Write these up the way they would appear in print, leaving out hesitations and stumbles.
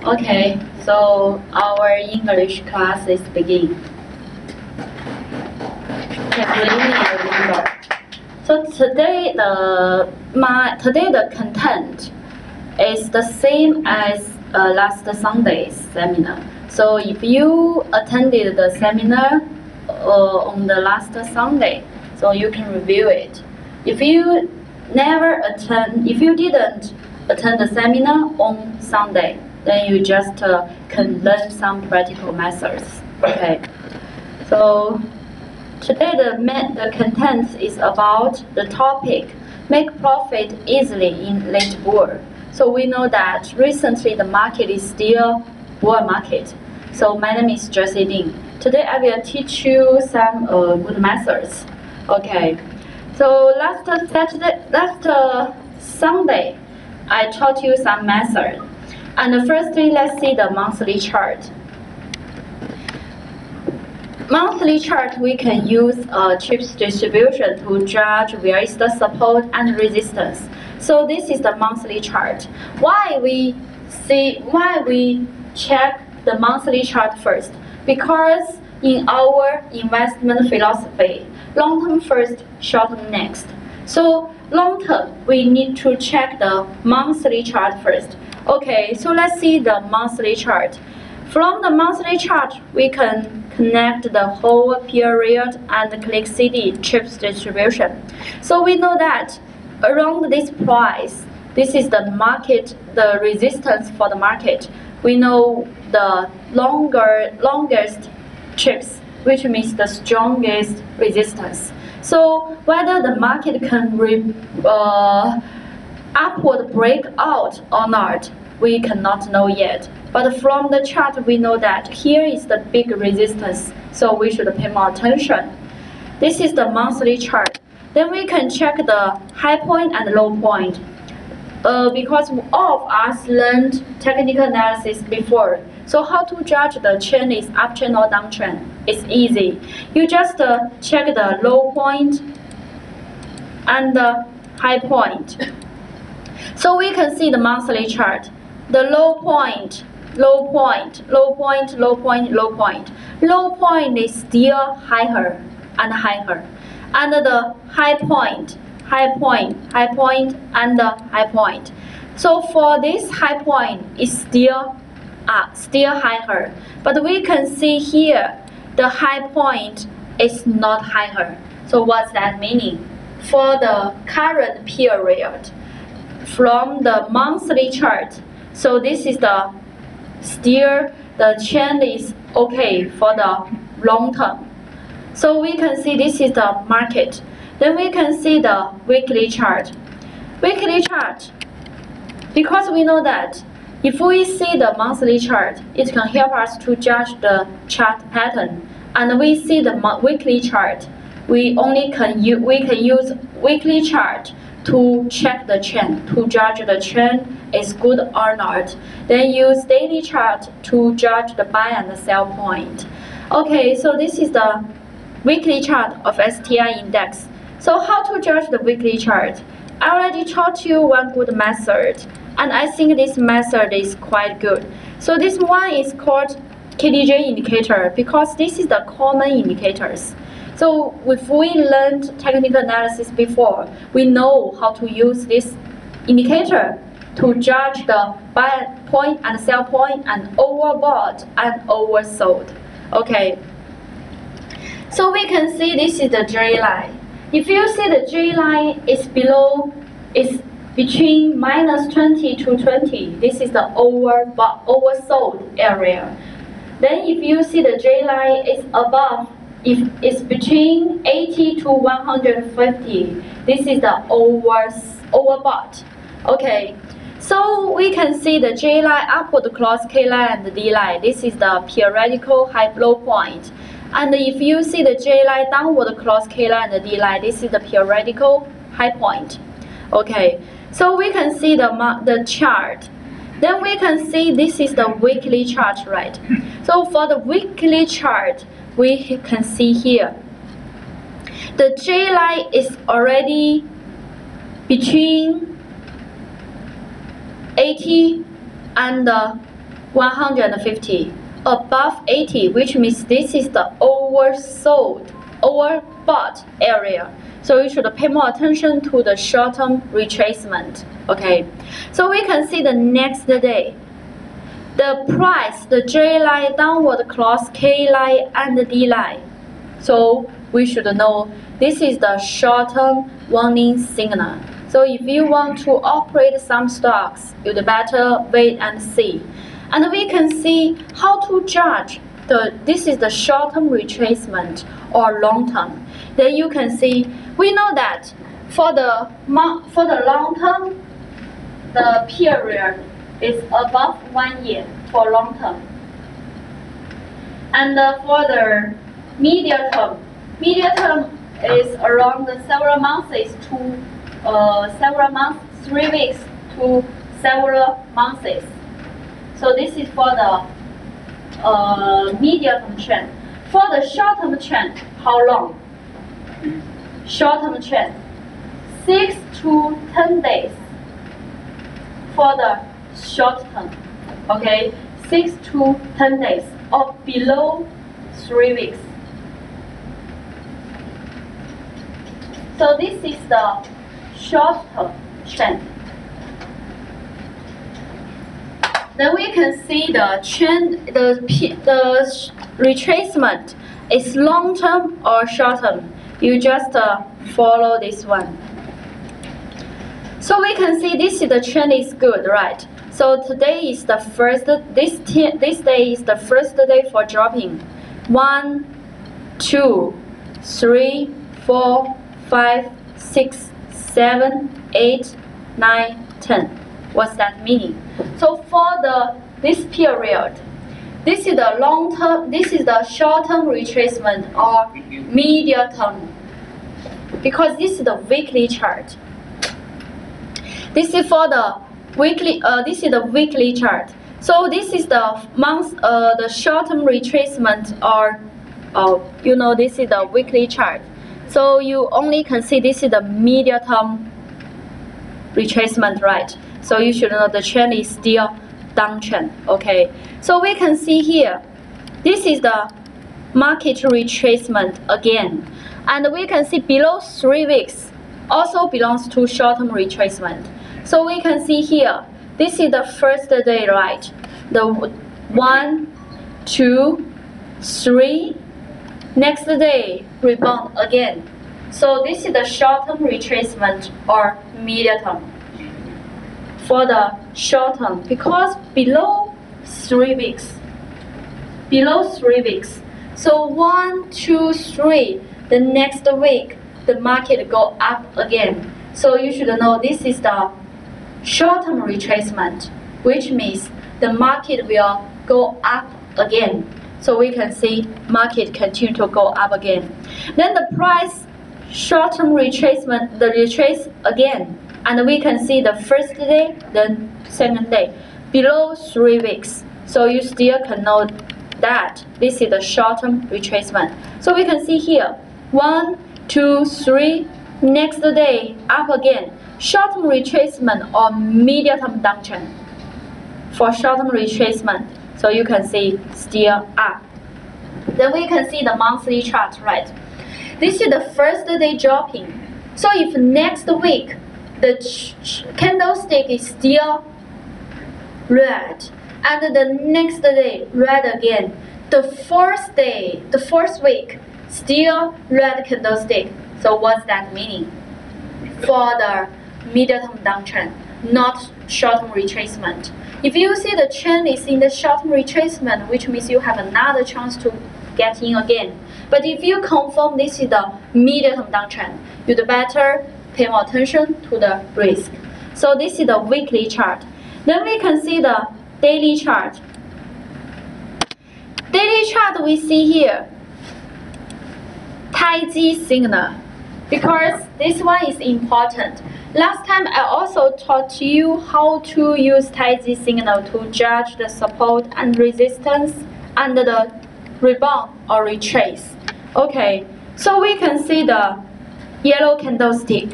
Okay, so our English class is begin. Okay, good evening, everyone. So today the content is the same as last Sunday's seminar. So if you attended the seminar on the last Sunday, so you can review it. If you didn't attend the seminar on Sunday, then you just can learn some practical methods. Okay. So today the content is about the topic make profit easily in late bull. So we know that recently the market is still bull market. So my name is Jessie Ding. Today I will teach you some good methods. Okay. So last Sunday, I taught you some method. And firstly, let's see the monthly chart. Monthly chart, we can use chips distribution to judge where is the support and resistance. So this is the monthly chart. Why we check the monthly chart first? Because in our investment philosophy, long term first, short term next. So long term, we need to check the monthly chart first. Okay, so let's see the monthly chart. From the monthly chart, we can connect the whole period and click CD chips distribution. So we know that around this price, this is the market, the resistance for the market. We know the longest chips, which means the strongest resistance. So whether the market can upward breakout or not, we cannot know yet. But from the chart, we know that here is the big resistance, so we should pay more attention. This is the monthly chart. Then we can check the high point and low point. Because all of us learned technical analysis before. So how to judge the trend is uptrend or downtrend? It's easy. You just check the low point and the high point. So we can see the monthly chart. The low point, low point, low point, low point, low point. Low point is still higher and higher. And the high point, high point, high point, and the high point. So for this high point is still higher. But we can see here the high point is not higher. So what's that meaning? For the current period, from the monthly chart, so this is the trend is okay for the long term. So we can see this is the market. Then we can see the weekly chart. Weekly chart, because we know that if we see the monthly chart, it can help us to judge the chart pattern. And we see the weekly chart, we can use weekly chart to check the trend, to judge the trend is good or not. Then use daily chart to judge the buy and the sell point. Okay, so this is the weekly chart of STI index. So how to judge the weekly chart? I already taught you one good method, and I think this method is quite good. So this one is called KDJ indicator because this is the common indicators. So if we learned technical analysis before, we know how to use this indicator to judge the buy point and sell point and overbought and oversold. Okay. So we can see this is the J line. If you see the J line is between -20 to 20, this is the oversold area. Then if you see the J line is above, if it's between 80 to 150, this is the overbought. Okay, so we can see the J line upward cross K line and the D line. This is the periodical high low point. And if you see the J line downward cross K line and the D line, this is the periodical high point. Okay, so we can see the chart. Then we can see this is the weekly chart, right? So for the weekly chart, we can see here the J line is already between 80 and 150. Above 80, which means this is the overbought area. So you should pay more attention to the short-term retracement. Okay, so we can see the next day. The price, the J line downward cross K line and the D line. So we should know this is the short-term warning signal. So if you want to operate some stocks, you'd better wait and see. And we can see how to judge this is the short-term retracement or long-term. Then you can see, we know that for the long-term, the period is above 1 year for long-term. And for the medium term is around several months to 3 weeks to several months. So this is for the medium-term trend. For the short-term trend, how long? Short-term trend, 6 to 10 days. For the short term, okay, 6 to 10 days or below 3 weeks. So this is the short-term trend. Then we can see the trend, the retracement is long-term or short-term. You just follow this one. So we can see this trend is good, right? So today is the first. This day is the first day for dropping. 1, 2, 3, 4, 5, 6, 7, 8, 9, 10. What's that meaning? So for this period, this is the long term. This is the short term retracement or medium term, because this is the weekly chart. This is for the weekly. This is the weekly chart. So this is the month. The short-term retracement, or this is the weekly chart. So you only can see this is the medium-term retracement, right? So you should know the trend is still downtrend. Okay. So we can see here, this is the market retracement again, and we can see below 3 weeks also belongs to short-term retracement. So we can see here, this is the first day, right? The 1, 2, 3, next day rebound again. So this is the short-term retracement or medium term. For the short term, because below 3 weeks. So 1, 2, 3, the next week the market go up again. So you should know this is the short-term retracement, which means the market will go up again. So we can see market continue to go up again. Then the price short-term retracement, the retrace again, and we can see the first day, then second day, below 3 weeks. So you still can know that this is the short-term retracement. So we can see here, 1, 2, 3, next day up again. Short-term retracement or medium-term downtrend. For short-term retracement, so you can see still up. Then we can see the monthly chart, right? This is the first day dropping. So if next week the candlestick is still red, and the next day red again, the fourth week still red candlestick. So what's that meaning? For the medium-term downtrend, not short-term retracement. If you see the trend is in the short-term retracement, which means you have another chance to get in again. But if you confirm this is the medium-term downtrend, you'd better pay more attention to the risk. So this is the weekly chart. Then we can see the daily chart. Daily chart we see here, Taiji signal, because this one is important. Last time I also taught you how to use Taiji signal to judge the support and resistance and the rebound or retrace. Okay, so we can see the yellow candlestick.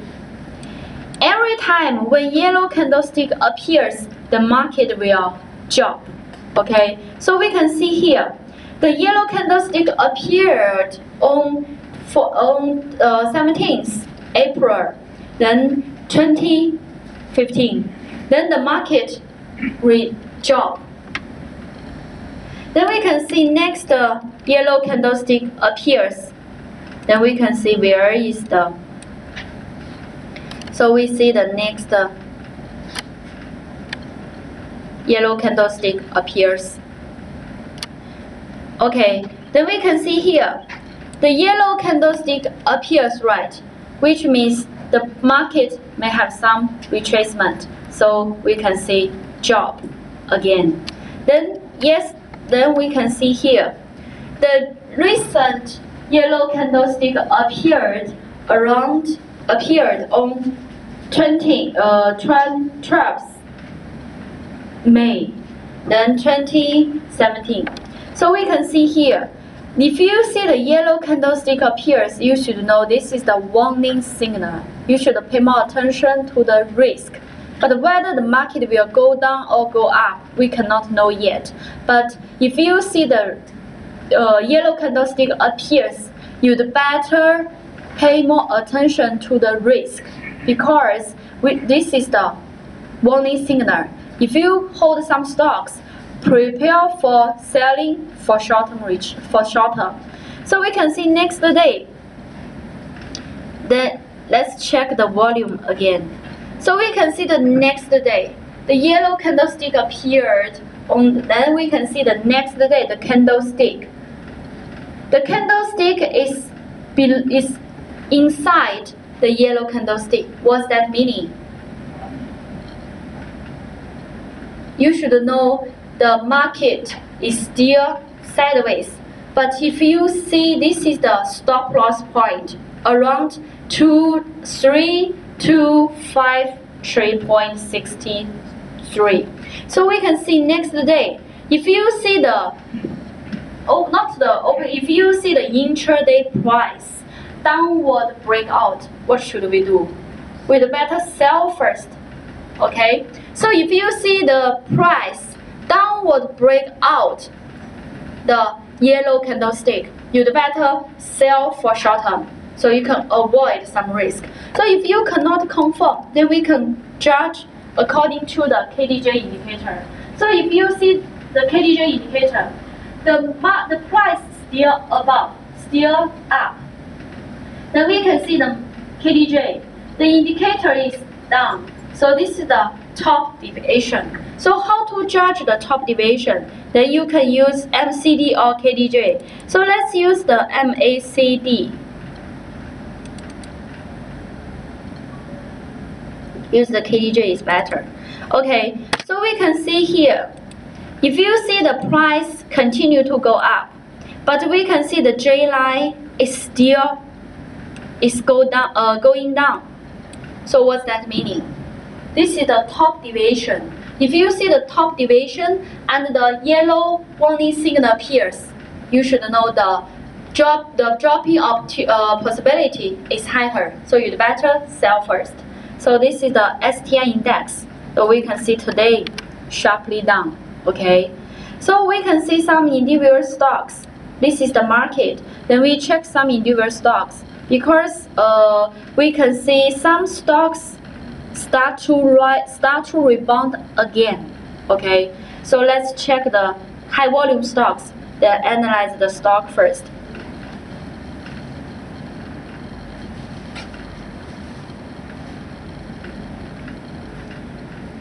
Every time when yellow candlestick appears, the market will drop. Okay, so we can see here, the yellow candlestick appeared on 17th April, then 2015. Then the market dropped. Then we can see next yellow candlestick appears. Then we can see where is the. So we see the next yellow candlestick appears. Okay, then we can see here, the yellow candlestick appears right, which means the market may have some retracement. So we can see drop again. Then we can see here, the recent yellow candlestick appeared on 12th May, then 2017. So we can see here, if you see the yellow candlestick appears, you should know this is the warning signal. You should pay more attention to the risk. But whether the market will go down or go up, we cannot know yet. But if you see the yellow candlestick appears, you'd better pay more attention to the risk, because this is the warning signal. If you hold some stocks, prepare for selling for short term. So we can see next day. Then let's check the volume again. So we can see the next day, the yellow candlestick appeared on. Then we can see the next day, the candlestick. The candlestick is inside the yellow candlestick. What's that meaning? You should know the market is still sideways. But if you see, this is the stop loss point around 3.63. So we can see next day, if you see the if you see the intraday price downward breakout, what should we do? We'd better sell first. Okay, so if you see the price downward break out the yellow candlestick, you'd better sell for short term, so you can avoid some risk. So if you cannot confirm, then we can judge according to the KDJ indicator. So if you see the KDJ indicator, the price still above, still up, then we can see the KDJ. The indicator is down. So this is the top deviation. So how to judge the top deviation? Then you can use MACD or KDJ. So let's use the MACD. Use the KDJ is better. Okay, so we can see here, if you see the price continue to go up, but we can see the J line is still going down. So what's that meaning? This is the top deviation. If you see the top deviation and the yellow warning signal appears, you should know the dropping of possibility is higher. So you'd better sell first. So this is the STI index. So we can see today sharply down. Okay. So we can see some individual stocks. This is the market. Then we check some individual stocks, because we can see some stocks start to rebound again. Okay, so let's check the high volume stocks. Then analyze the stock first.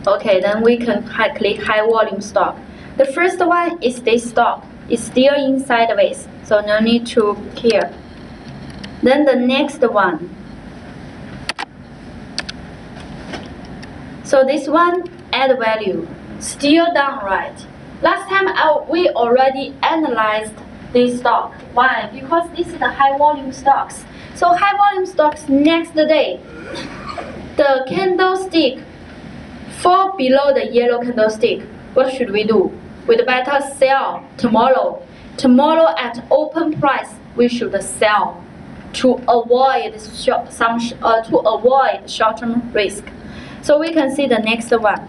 Okay, then we can click high volume stock. The first one is this stock. It's still in sideways, so no need to care. Then the next one. So this one, add value, still down, right? Last time we already analyzed this stock. Why? Because this is the high volume stocks. So high volume stocks next day, the candlestick fall below the yellow candlestick. What should we do? We'd better sell tomorrow. Tomorrow at open price, we should sell to avoid short-term risk. So we can see the next one.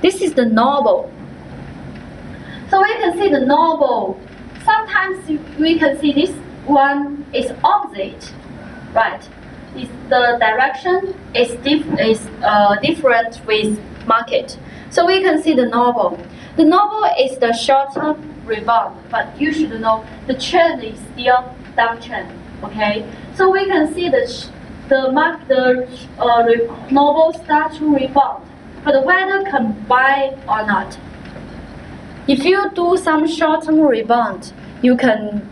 This is the normal. So we can see the normal. Sometimes we can see this one is opposite, right? The direction is different with market. So we can see the normal. The normal is the short-term rebound, but you should know the trend is still downtrend. Okay, so we can see the normal start to rebound, but whether can buy or not. If you do some short-term rebound, you can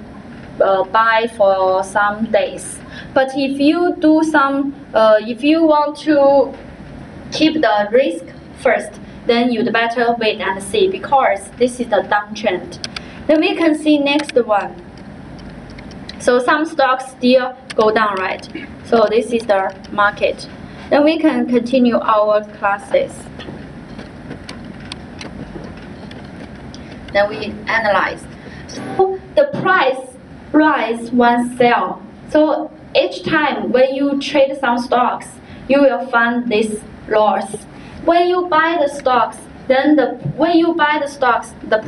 buy for some days. But if you do some, if you want to keep the risk first, then you'd better wait and see, because this is the downtrend. Then we can see next one. So some stocks still go down, right? So this is the market. Then we can continue our classes. Then we analyze. So the price rise when sell. So each time when you trade some stocks, you will find this loss. When you buy the stocks, then the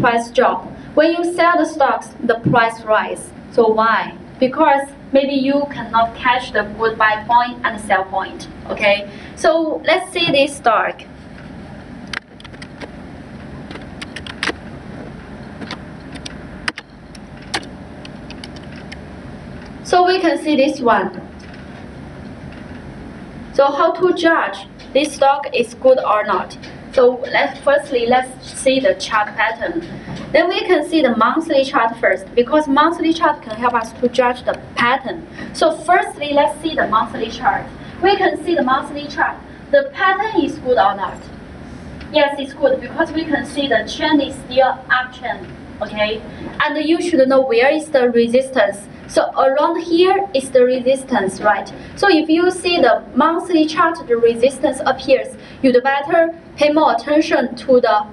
price drop. When you sell the stocks, the price rise. So why? Because maybe you cannot catch the good buy point and sell point. Okay. So let's see this stock. So we can see this one. So how to judge this stock is good or not? So firstly let's see the chart pattern. Then we can see the monthly chart first, because monthly chart can help us to judge the pattern. So firstly let's see the monthly chart. We can see the monthly chart. The pattern is good or not? Yes, it's good, because we can see the trend is still uptrend. Okay, and you should know where is the resistance. So around here is the resistance, right? So if you see the monthly chart, the resistance appears, you'd better pay more attention to the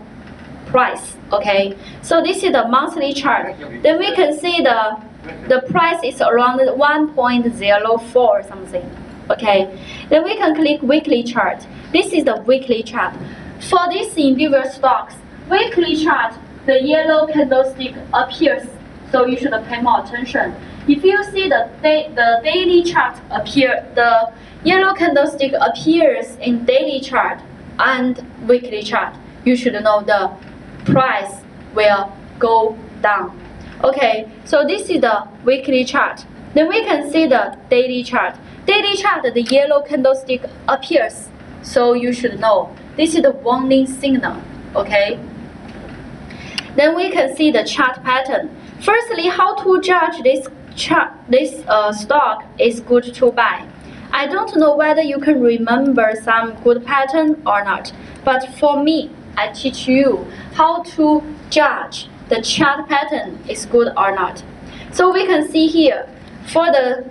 price. Okay, so this is the monthly chart. Then we can see the price is around 1.04 something. Okay, then we can click weekly chart. This is the weekly chart. For these individual stocks, weekly chart, the yellow candlestick appears, so you should pay more attention. If you see the daily chart appear, the yellow candlestick appears in daily chart and weekly chart, you should know the price will go down. Okay, so this is the weekly chart. Then we can see the daily chart. Daily chart, the yellow candlestick appears, so you should know this is the warning signal. Okay. Then we can see the chart pattern. Firstly, how to judge this stock is good to buy. I don't know whether you can remember some good pattern or not, but for me, I teach you how to judge the chart pattern is good or not. So we can see here for the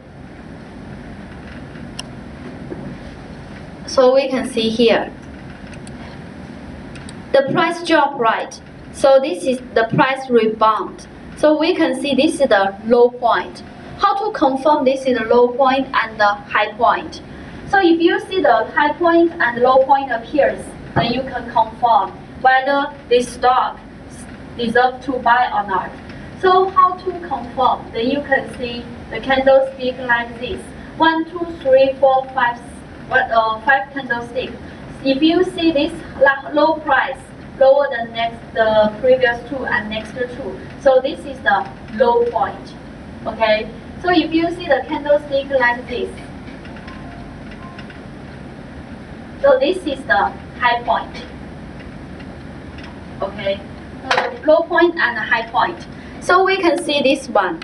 the price drop, right? So this is the price rebound. So we can see this is the low point. How to confirm this is the low point and the high point? So if you see the high point and low point appears, then you can confirm whether this stock deserves to buy or not. So how to confirm? Then you can see the candlestick like this. 1, 2, 3, 4, 5, 5 candlesticks. If you see this low price, lower than the previous two and next two. So this is the low point. Okay. So if you see the candlestick like this, so this is the high point. Okay. So low point and high point. So we can see this one.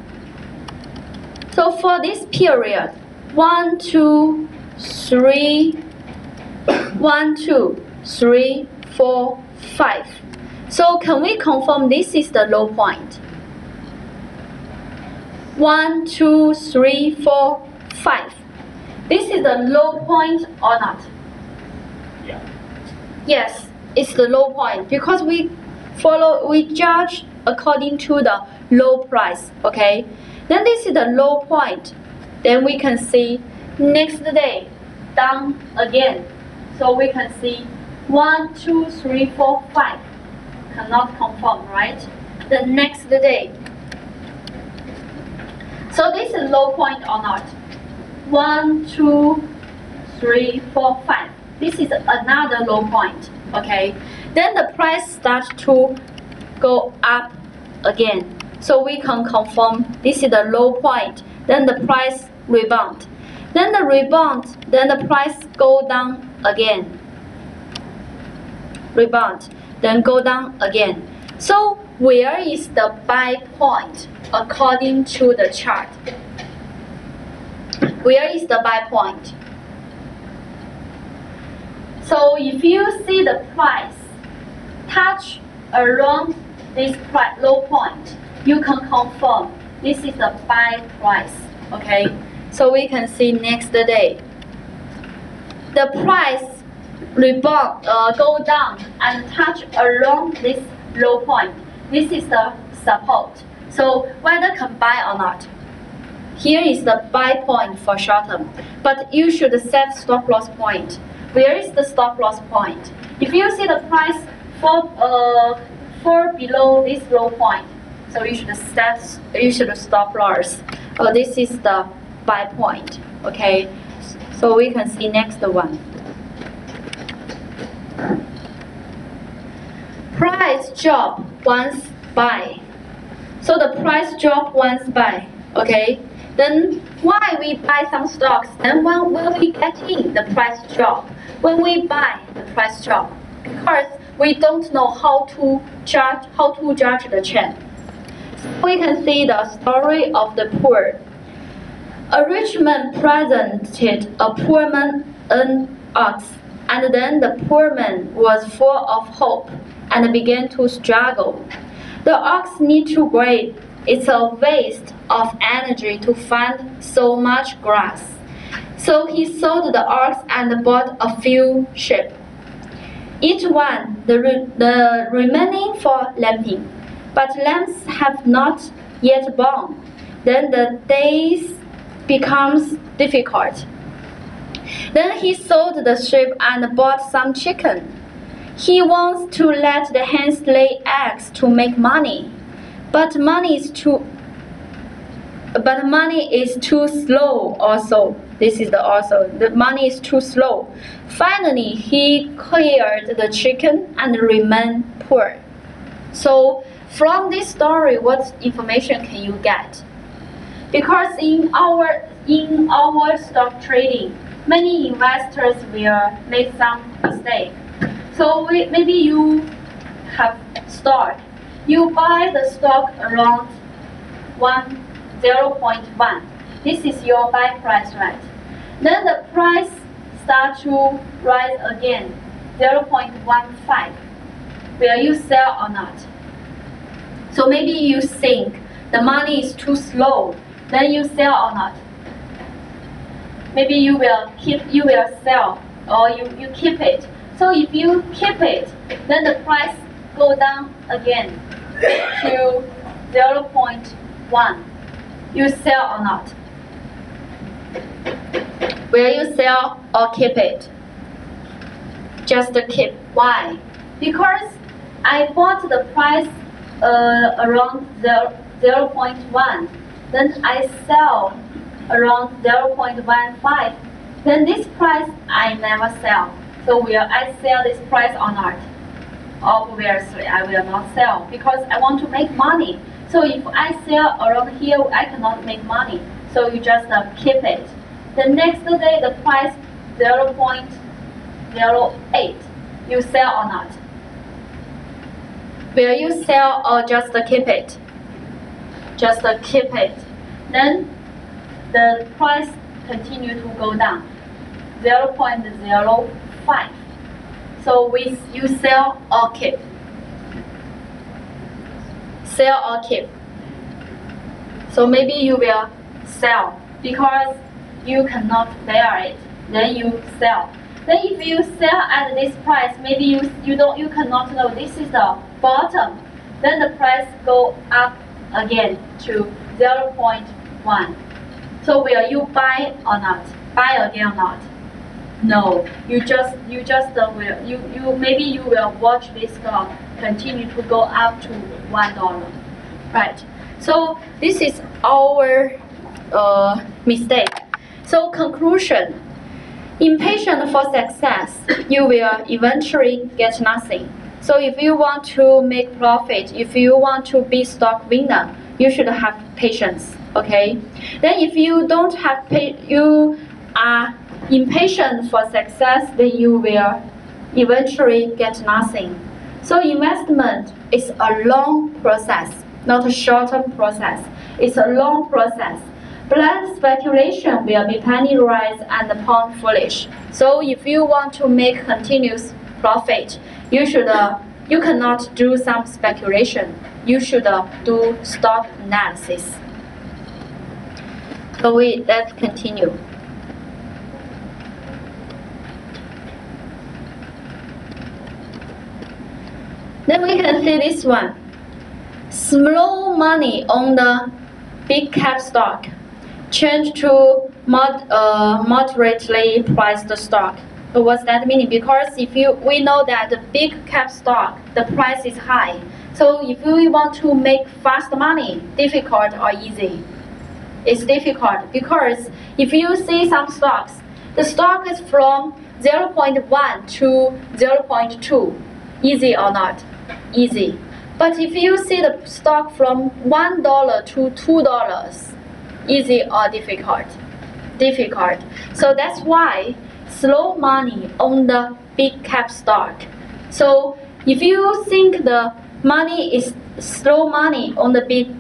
So for this period, 1, 2, 3, 1, 2, 3, 4, 5. So can we confirm this is the low point? 1, 2, 3, 4, 5. This is the low point or not? Yeah. Yes, it's the low point, because we judge according to the low price. Okay. Then this is the low point. Then we can see next day down again. So we can see 1, 2, 3, 4, 5. Cannot confirm, right? the next day. So this is low point or not? 1, 2, 3, 4, 5. This is another low point. Okay. Then the price starts to go up again. So we can confirm this is the low point. Then the price rebound. Then the rebound. Then the price go down again. Rebound. Then go down again. So where is the buy point according to the chart? Where is the buy point? So if you see the price touch around this low point, you can confirm this is the buy price. Okay, so we can see next day the price rebound, go down and touch around this low point. This is the support. So whether can buy or not. Here is the buy point for short term, but you should set stop loss point. Where is the stop loss point? If you see the price fall below this low point, so you should stop loss. This is the buy point. Okay, so we can see next one. Price drop once buy. So the price drop once buy. Okay. Then why we buy some stocks? Then when will we get in the price drop? When we buy the price drop, because we don't know how to judge the trend. We can see the story of the poor. A rich man presented a poor man an ox, and then the poor man was full of hope and began to struggle. The ox needs to graze. It's a waste of energy to find so much grass. So he sold the ox and bought a few sheep. Each one the remaining for lambing, but lambs have not yet born. Then the days becomes difficult. Then he sold the sheep and bought some chicken. He wants to let the hens lay eggs to make money. But money is too slow also. This is the money is too slow. Finally, he cleared the chicken and remained poor. So from this story, what information can you get? Because in our stock trading, many investors will make some mistake. So maybe you have stock. You buy the stock around 0.1. This is your buy price, right? Then the price starts to rise again, 0.15. Will you sell or not? So maybe you think the money is too slow, then you sell or not? Maybe you will sell, or you keep it. So if you keep it, then the price go down again to 0.1. You sell or not? Will you sell or keep it? Just keep. Why? Because I bought the price around 0.1. Then I sell around 0.15. Then this price I never sell. So will I sell this price or not? Obviously, I will not sell because I want to make money. So if I sell around here, I cannot make money. So you just keep it. The next day, the price 0.08. You sell or not? Will you sell or just keep it? Just keep it. Then the price continue to go down, 0.05. So you sell or keep? Sell or keep? So maybe you will sell because you cannot bear it. Then you sell. Then if you sell at this price, maybe you cannot know this is the bottom. Then the price go up again to 0.1. So will you buy or not? Buy again or not? No, maybe you will watch this stock continue to go up to $1, right? So this is our mistake. So conclusion: impatient for success, you will eventually get nothing. So if you want to make profit, if you want to be stock winner, you should have patience. Okay. Then if you don't have you are impatient for success, then you will eventually get nothing. So investment is a long process, not a short-term process. It's a long process. Blind speculation will be penny wise and pound foolish. So if you want to make continuous profit, you cannot do some speculation. You should do stock analysis. So let's continue. Then we can see this one. Small money on the big cap stock change to moderately priced stock. So what's that meaning? Because we know that the big cap stock, the price is high. So if we want to make fast money, difficult or easy? It's difficult, because if you see some stocks, the stock is from 0.1 to 0.2. Easy or not? Easy. But if you see the stock from $1 to $2, easy or difficult? Difficult. So that's why slow money on the big cap stock. So if you think the money is slow money on the big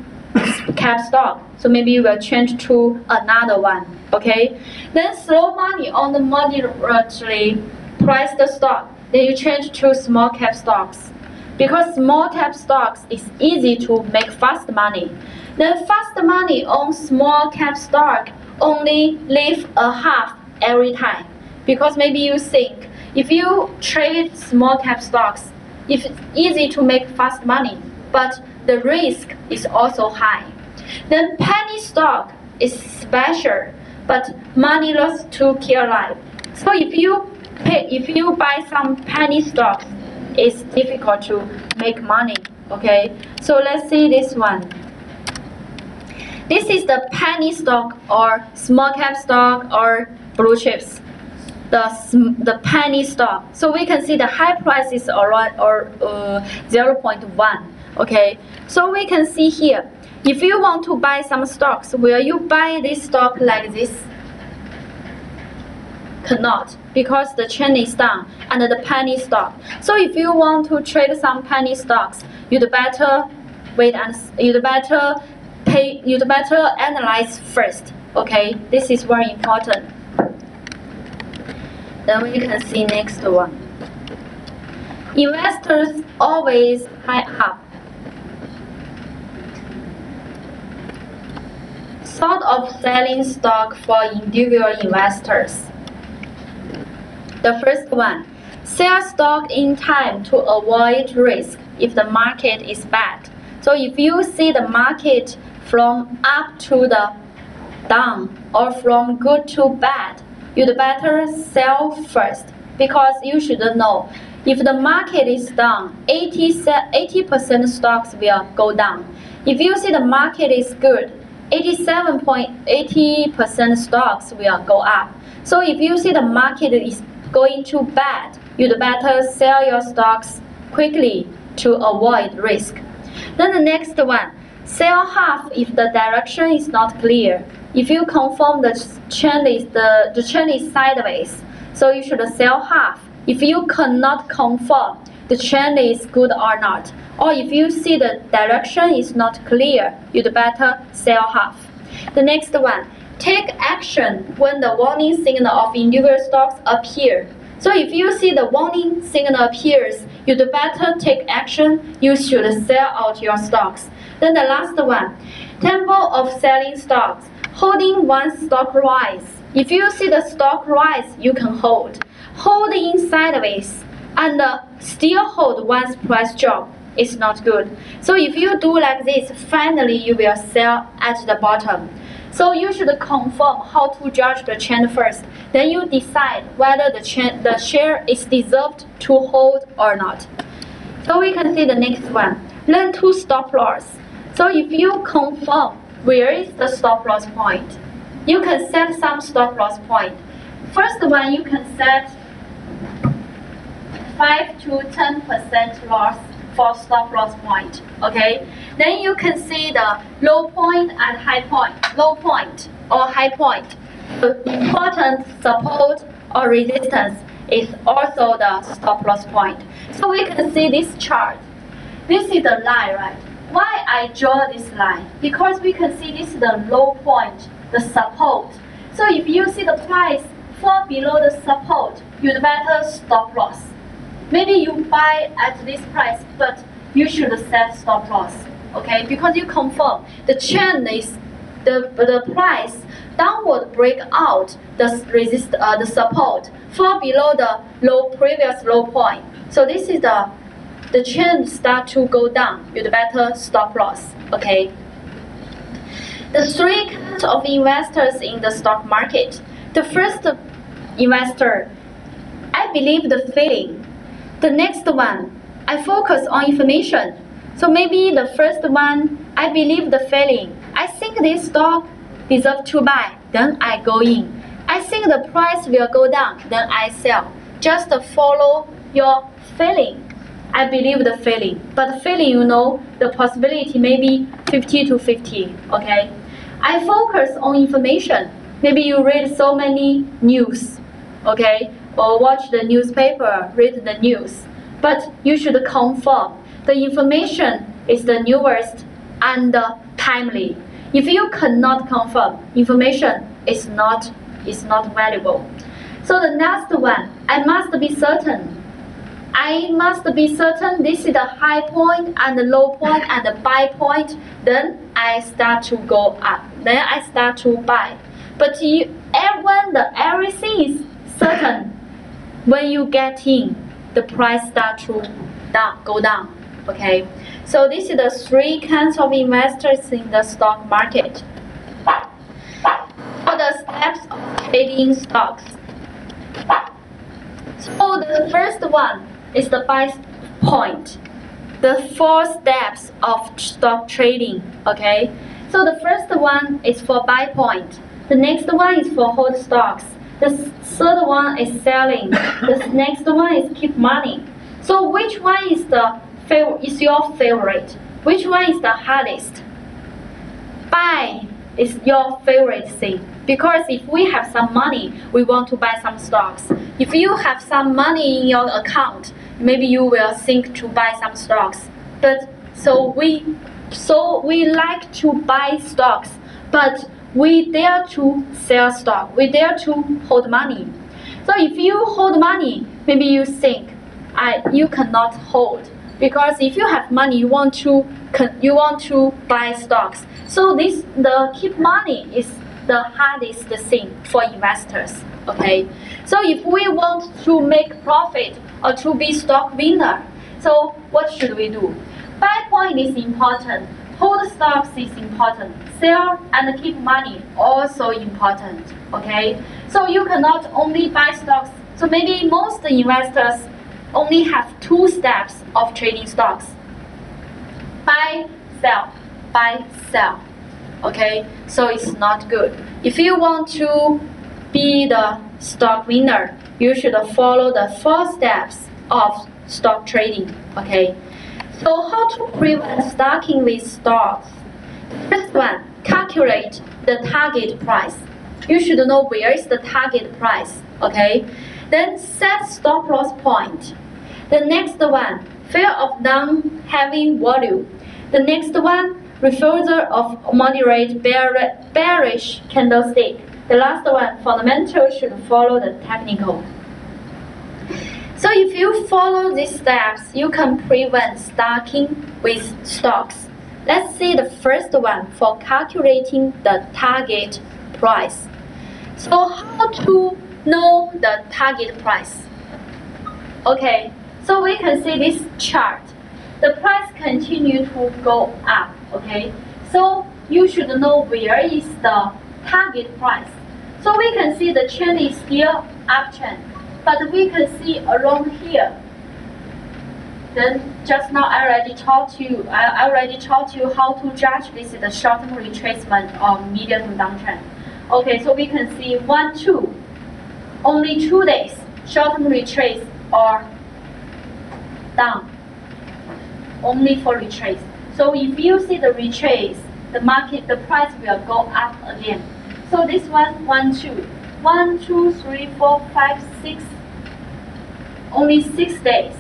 cap stock, so maybe you will change to another one. Okay. Then slow money on the moderately priced stock, then you change to small cap stocks. Because small cap stocks is easy to make fast money. Then fast money on small cap stock only leave a half every time. Because maybe you think if you trade small cap stocks, it's easy to make fast money, but the risk is also high. Then penny stock is special, but money loss to kill life. So if you buy some penny stocks, it's difficult to make money. Okay, so let's see this one. This is the penny stock or small cap stock or blue chips. The penny stock. So we can see the high price is around 0.1. Okay, so we can see here. If you want to buy some stocks, will you buy this stock like this? Cannot, because the chain is down and the penny stock. So if you want to trade some penny stocks, you'd better wait and you'd better analyze first. Okay, this is very important. Then we can see next one. Investors always high up. Sort of selling stock for individual investors. The first one, sell stock in time to avoid risk if the market is bad. So if you see the market from up to the down or from good to bad, you'd better sell first, because you should know if the market is down, 80% stocks will go down. If you see the market is good, 87.80% stocks will go up. So if you see the market is going too bad, you'd better sell your stocks quickly to avoid risk. Then the next one, sell half if the direction is not clear. If you confirm the trend is sideways, so you should sell half. If you cannot confirm the trend is good or not, or if you see the direction is not clear, you'd better sell half. The next one, take action when the warning signal of individual stocks appear. So if you see the warning signal appears, you'd better take action. You should sell out your stocks. Then the last one, tempo of selling stocks. Holding one stock rise. If you see the stock rise, you can hold. Holding sideways and still hold once price drop is not good. So if you do like this, finally you will sell at the bottom. So you should confirm how to judge the trend first. Then you decide whether the share is deserved to hold or not. So we can see the next one. Learn to stop loss. So if you confirm where is the stop loss point, you can set some stop loss point. First one, you can set 5 to 10% loss for stop loss point. Okay. Then you can see the low point and high point. Low point or high point. The important support or resistance is also the stop loss point. So we can see this chart. This is the line, right? Why I draw this line? Because we can see this is the low point, the support. So if you see the price fall below the support, you'd better stop loss. Maybe you buy at this price, but you should set stop loss. Okay, because you confirm the trend is the price downward break out the support fall below the previous low point. So this is the trend start to go down. You'd better stop loss. Okay. The three kinds of investors in the stock market. The first investor, I believe the feeling. The next one, I focus on information. So maybe the first one, I believe the feeling. I think this stock deserves to buy, then I go in. I think the price will go down, then I sell. Just follow your feeling. I believe the feeling. But the feeling, you know, the possibility may be 50 to 50, okay? I focus on information. Maybe you read so many news, okay? Or watch the newspaper, read the news. But you should confirm the information is the newest and timely. If you cannot confirm, information is not valuable. So the next one, I must be certain. I must be certain this is the high point and the low point and the buy point. Then I start to go up. Then I start to buy. But when everything is certain, when you get in, the price start to go down. Okay. So this is the three kinds of investors in the stock market. For the steps of trading stocks. So the first one is the buy point. The 4 steps of stock trading. Okay. So the first one is for buy point. The next one is for hold stocks. The third one is selling. The next one is keep money. So which one is your favorite? Which one is the hardest? Buy is your favorite thing. Because if we have some money, we want to buy some stocks. If you have some money in your account, maybe you will think to buy some stocks. But so we like to buy stocks, but we dare to sell stock. We dare to hold money. So if you hold money, maybe you think you cannot hold, because if you have money, you want to buy stocks. So the keep money is the hardest thing for investors. Okay. So if we want to make profit or to be stock winner, so what should we do? Buy point is important. Hold stocks is important. Sell and keep money also important. Okay. So you cannot only buy stocks. So maybe most investors only have 2 steps of trading stocks. Buy, sell, buy, sell. Okay. So it's not good. If you want to be the stock winner, you should follow the 4 steps of stock trading. Okay. So how to prevent stocking with stocks? First one, calculate the target price. You should know where is the target price. Okay. Then set stop loss point. The next one, fear of non-having value. The next one, refusal of moderate bearish candlestick. The last one, fundamentals should follow the technical. So if you follow these steps, you can prevent stocking with stocks. Let's see the first one for calculating the target price. So how to know the target price? Okay, so we can see this chart. The price continue to go up. Okay, so you should know where is the target price. So we can see the trend is still uptrend, but we can see around here. Then just now I already taught you how to judge this is the short-term retracement or medium downtrend. Okay, so we can see 1, 2, only 2 days short-term retrace or down, only for retrace. So if you see the retrace, the price will go up again. So this one, 1, 2, 1, 2, 3, 4, 5, 6, only 6 days.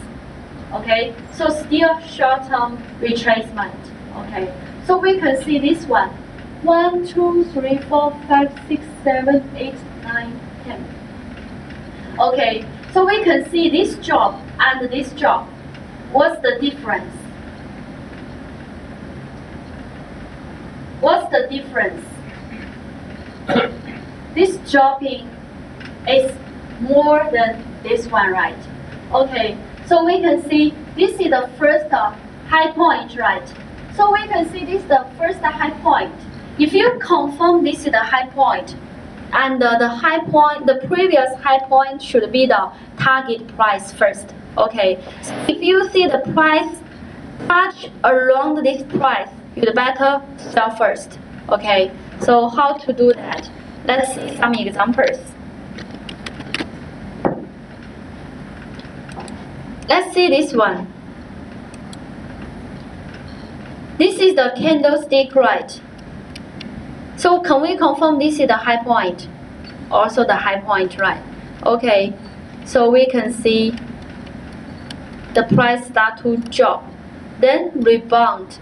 Okay, so still short-term retracement. Okay, so we can see this one, 1, 2, 3, 4, 5, 6, 7, 8, 9, 10. Okay, so we can see this drop and this drop. What's the difference? What's the difference? This dropping is more than this one, right? Okay, so we can see this is the first high point, right? So we can see this is the first high point. If you confirm this is the high point, and the high point, the previous high point should be the target price first. Okay, so if you see the price touch around this price, you'd better sell first. Okay, so how to do that? Let's see some examples. Let's see this one. This is the candlestick, right? So can we confirm this is the high point? Also the high point, right? Okay, so we can see the price start to drop, then rebound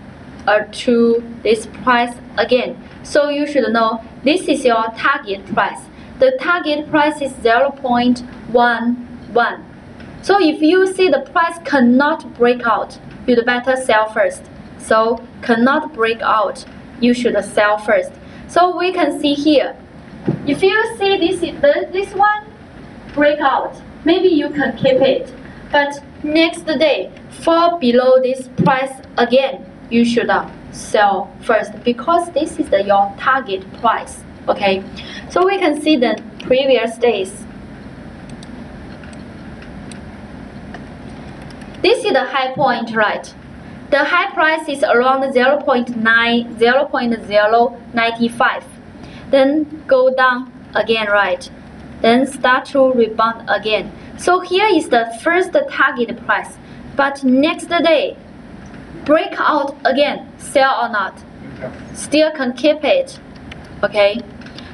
to this price again. So you should know this is your target price. The target price is 0.11. So if you see the price cannot break out, you'd better sell first. So cannot break out, you should sell first. So we can see here, if you see this one break out, maybe you can keep it. But next day, fall below this price again, you should sell first because this is your target price. Okay, so we can see the previous days. This is the high point, right? The high price is around 0.095. Then go down again, right? Then start to rebound again. So here is the first target price. But next day, break out again, sell or not? Still can keep it. Okay?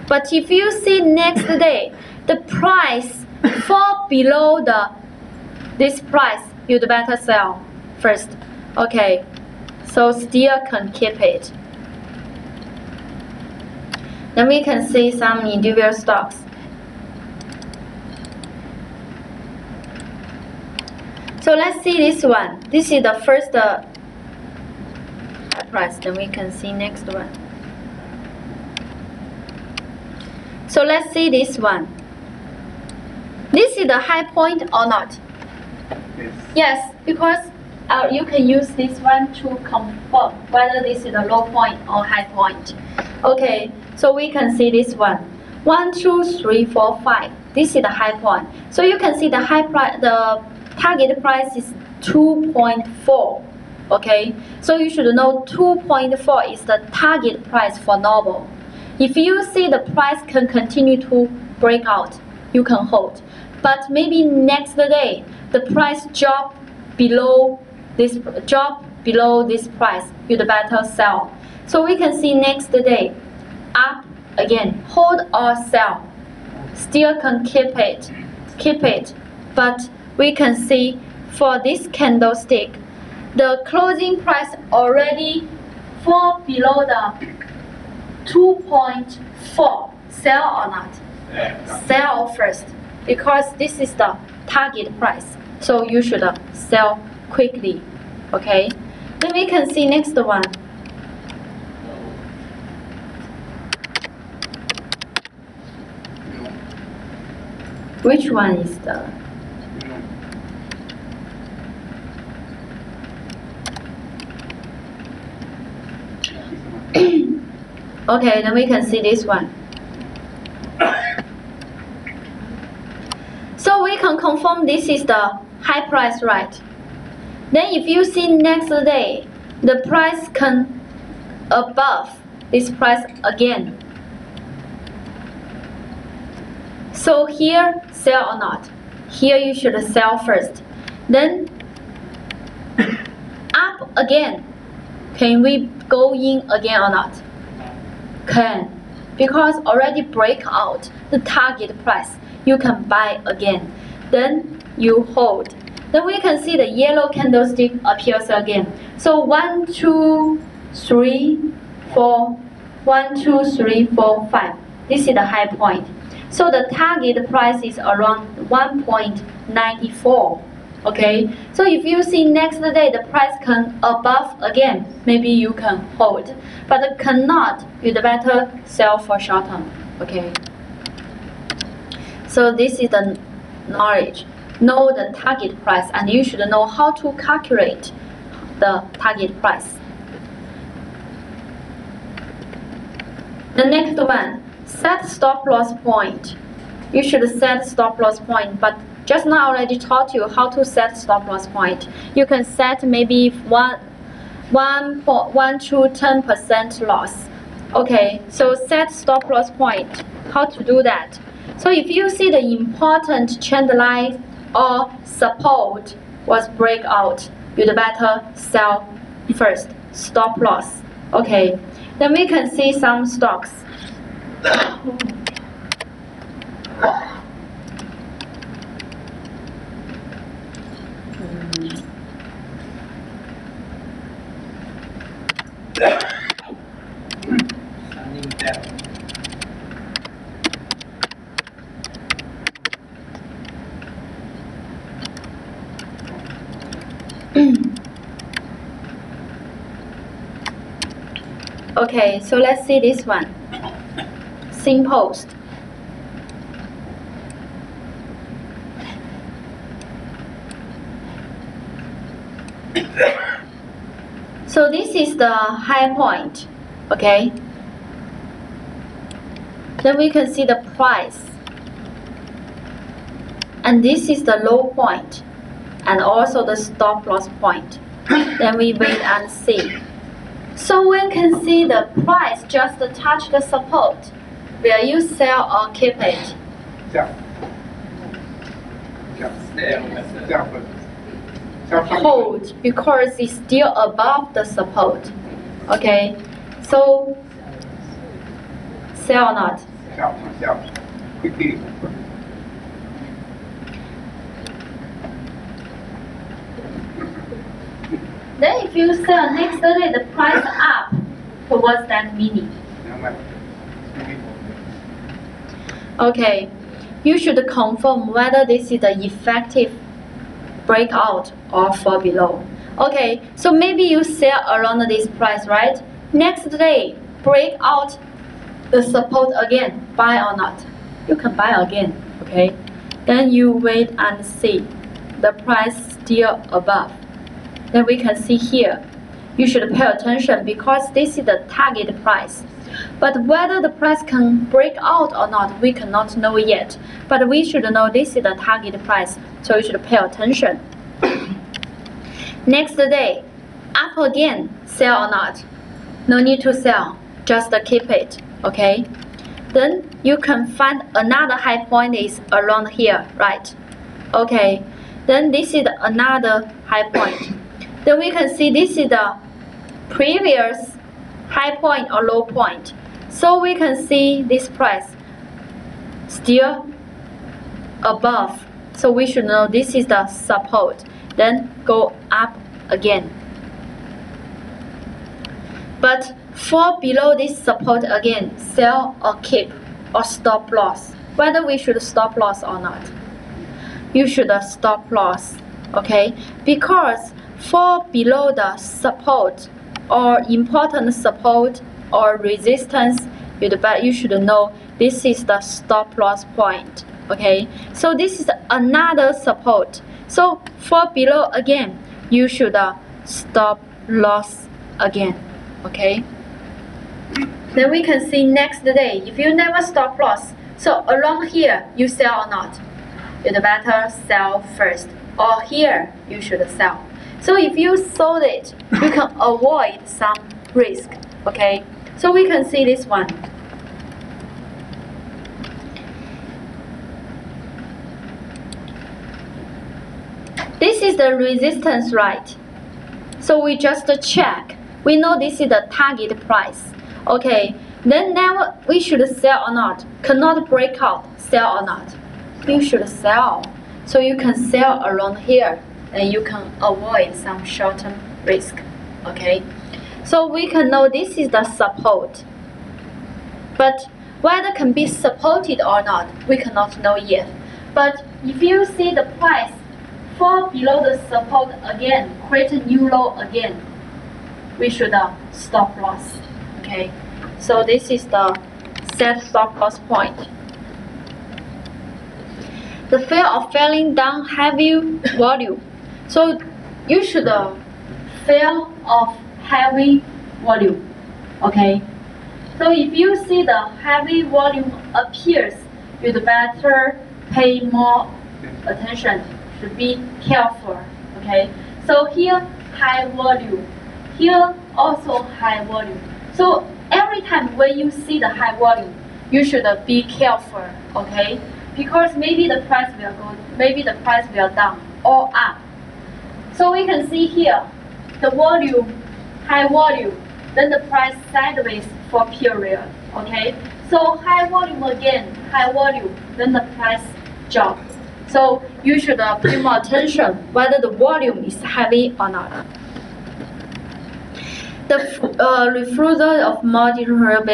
But if you see next day, the price fall below this price, you'd better sell first. Okay, so still can keep it. Then we can see some individual stocks. So let's see this one. This is the first price. Then we can see next one. So let's see this one. This is the high point or not? Yes, because you can use this one to confirm whether this is a low point or high point. Okay, so we can see this one. 1, 2, 3, 4, 5. This is the high point. So you can see the high price, the target price is 2.4. Okay, so you should know 2.4 is the target price for normal. If you see the price can continue to break out, you can hold. But maybe next day the price drop below this price, you'd better sell. So we can see next day up again, hold or sell. Still can keep it. But we can see for this candlestick, the closing price already fall below the 2.4. Sell or not? Sell first because this is the target price. So you should sell quickly. Okay. Then we can see next one. Which one is the? Okay, then we can see this one. confirm this is the high price, right? Then if you see next day, the price can above this price again. So here, sell or not? Here you should sell first. Then up again. Can we go in again or not? Can. Because already break out the target price. You can buy again. Then you hold. Then we can see the yellow candlestick appears again. So 1, 2, 3, 4. 1, 2, 3, 4, 5. This is the high point. So the target price is around 1.94. Okay, so if you see next day the price can above again, maybe you can hold, but cannot, you'd better sell for short term. Okay, so this is the knowledge. Know the target price, and you should know how to calculate the target price. The next one, set stop loss point. You should set stop loss point, but just now I already taught you how to set stop loss point. You can set maybe 1 to 10% loss. Okay, so set stop loss point. How to do that? So if you see the important trend line or support was breakout, you'd better sell first. Stop loss. Okay, then we can see some stocks. Okay, so let's see this one. Post. So this is the high point, okay? Then we can see the price. And this is the low point, and also the stop loss point. Then we wait and see. So we can see the price just touch the support. Will you sell or keep it? Hold, because it's still above the support. Okay, so sell or not? Sell. Quickly. Then if you sell next day, the price up towards that mini. Okay, you should confirm whether this is the effective breakout or fall below. Okay, so maybe you sell around this price, right? Next day, break out the support again, buy or not? You can buy again, okay? Then you wait and see the price still above. Then we can see here, you should pay attention because this is the target price. But whether the price can break out or not, we cannot know yet. But we should know this is the target price, so you should pay attention. Next day, up again, sell or not? No need to sell, just keep it, okay? Then you can find another high point is around here, right? Okay, then this is another high point. Then we can see this is the previous high point or low point. So we can see this price still above. So we should know this is the support. Then go up again. But fall below this support again, sell or keep or stop loss. Whether we should stop loss or not. You should stop loss, okay? Because fall below the support or important support or resistance, you should know this is the stop loss point, okay? So this is another support. So fall below again, you should stop loss again, okay? Then we can see next day, if you never stop loss, so around here, you sell or not? you'd better sell first. Or here, you should sell. So if you sold it, you can avoid some risk, okay? So we can see this one. This is the resistance, right? So we just check. We know this is the target price. Okay, then now we should sell or not. Cannot break out, sell or not. You should sell. So you can sell around here and you can avoid some short-term risk. Okay, so we can know this is the support. But whether can be supported or not, we cannot know yet. But if you see the price fall below the support again, create a new low again, we should stop loss. Okay, so this is the set stop loss point. The fear of falling down heavy volume. So you should fear of heavy volume. Okay, so if you see the heavy volume appears, you'd better pay more attention. Should be careful. Okay, so here high volume, here also high volume. So every time when you see the high volume, you should be careful. Okay, because maybe the price will go, maybe the price will down or up. So we can see here the volume, high volume, then the price sideways for period. Okay, so high volume again, high volume, then the price drop. So you should pay more attention whether the volume is heavy or not. The refusal of multilateral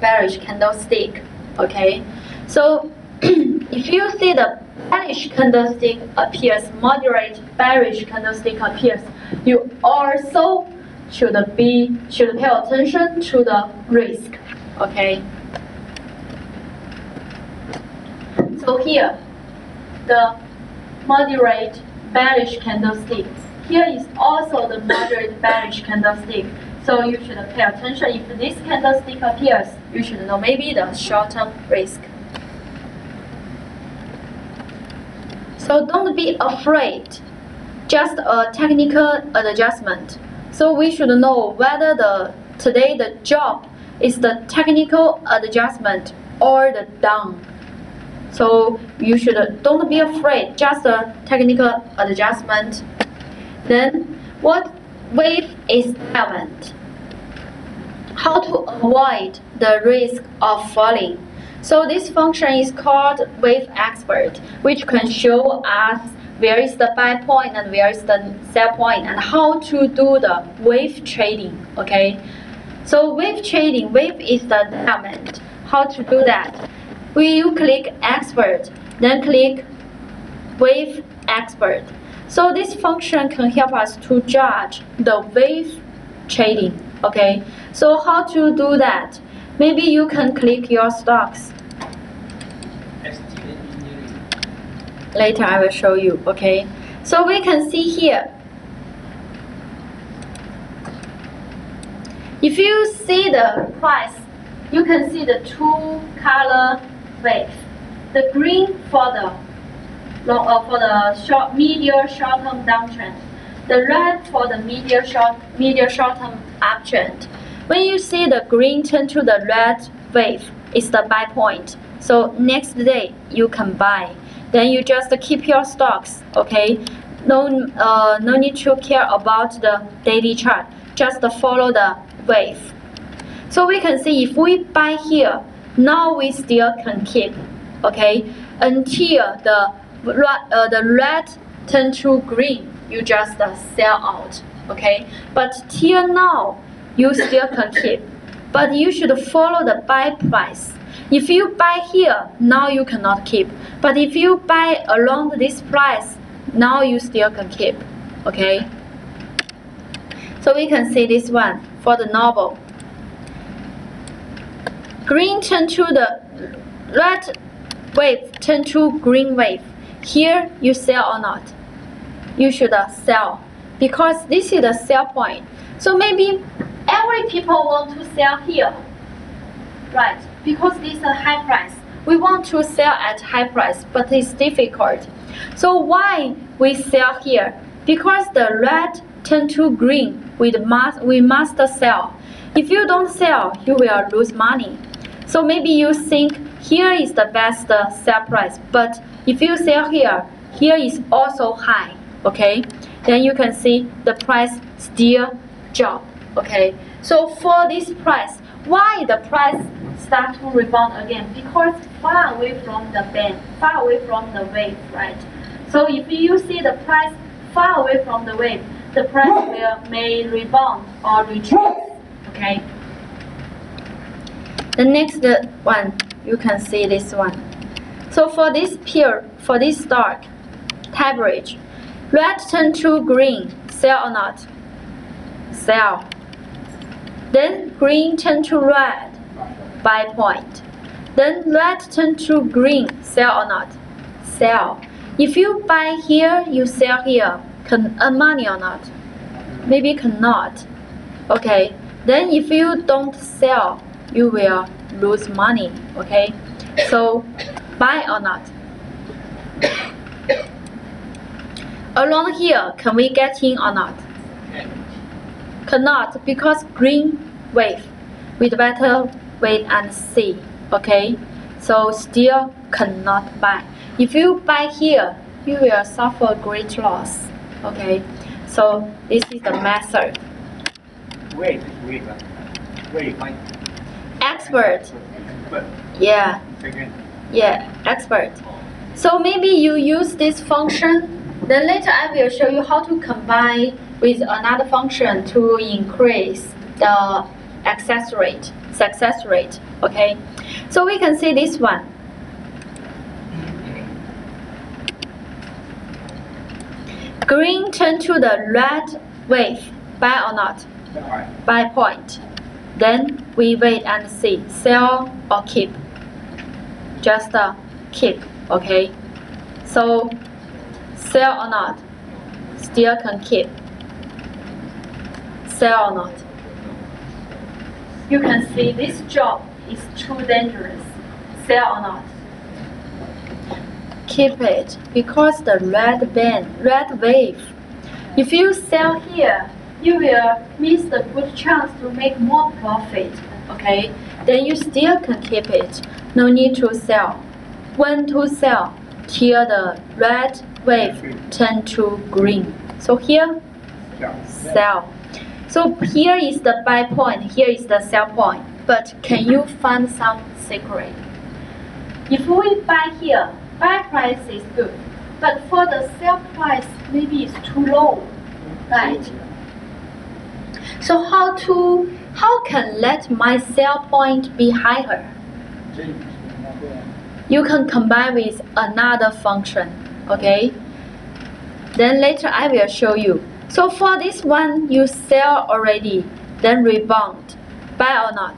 bearish candlestick. Okay, so if you see the bearish candlestick appears, moderate bearish candlestick appears, you also should pay attention to the risk. Okay. So here, the moderate bearish candlestick. Here is also the moderate bearish candlestick. So you should pay attention. If this candlestick appears, you should know maybe the short-term risk. So don't be afraid. Just a technical adjustment. So we should know whether today the job is the technical adjustment or the down. So you should don't be afraid, just a technical adjustment. Then what wave is relevant? How to avoid the risk of falling? So this function is called wave expert, which can show us where is the buy point and where is the sell point and how to do the wave trading. Okay, so wave trading, wave is the element. How to do that? You click expert, then click wave expert. So this function can help us to judge the wave trading. Okay, so how to do that? Maybe you can click your stocks. Later I will show you. Okay, so we can see here. If you see the price, you can see the two color wave. The green for the medium short-term downtrend. The red for the medium short-term uptrend. When you see the green turn to the red wave, it's the buy point. So next day you can buy. Then you just keep your stocks. Okay, no need to care about the daily chart. Just follow the wave. So we can see if we buy here, now we still can keep. Okay, until the red turn to green, you just sell out. Okay, but till now you still can keep, but you should follow the buy price. If you buy here, now you cannot keep, but if you buy around this price, now you still can keep. Okay, so we can see this one for the novel. Green turn to the red wave, turn to green wave. Here you sell or not? You should sell, because this is the sell point. So maybe every people want to sell here, right? Because this is a high price. We want to sell at high price, but it's difficult. So why we sell here? Because the red turn to green, we must sell. If you don't sell, you will lose money. So maybe you think here is the best sell price, but if you sell here, here is also high, okay? Then you can see the price still drop, okay? So for this price, why the price start to rebound again? Because far away from the band, far away from the wave, right? So if you see the price far away from the wave, the price may rebound or retreat, okay? The next one, you can see this one. So for this pair, for this stock, average, red turn to green, sell or not? Sell. Then green turn to red, buy point. Then red turn to green, sell or not? Sell. If you buy here, you sell here, can earn money or not? Maybe cannot. Okay. Then if you don't sell, you will lose money. Okay. So buy or not? Around here, can we get in or not? Cannot, because green wave. We'd better wait and see. Okay. So still cannot buy. If you buy here, you will suffer great loss. Okay. So this is the method. Wait, where you find? Expert. But Yeah. second. Yeah, expert. So maybe you use this function, then later I will show you how to combine with another function to increase the success rate, okay? So we can see this one. Green turn to the red wave, buy or not? Buy point. Then we wait and see, sell or keep. Just keep, okay? So sell or not? Still can keep. Sell or not? You can see this job is too dangerous. Sell or not? Keep it, because the red band, red wave. If you sell here, you will miss the good chance to make more profit, okay? Then you still can keep it. No need to sell. When to sell? Till the red wave turn to green. So here, sell. So here is the buy point, here is the sell point. But can you find some secret? If we buy here, buy price is good. But for the sell price, maybe it's too low, right? So how can let my sell point be higher? You can combine with another function, okay? Then later I will show you. So for this one, you sell already, then rebound. Buy or not?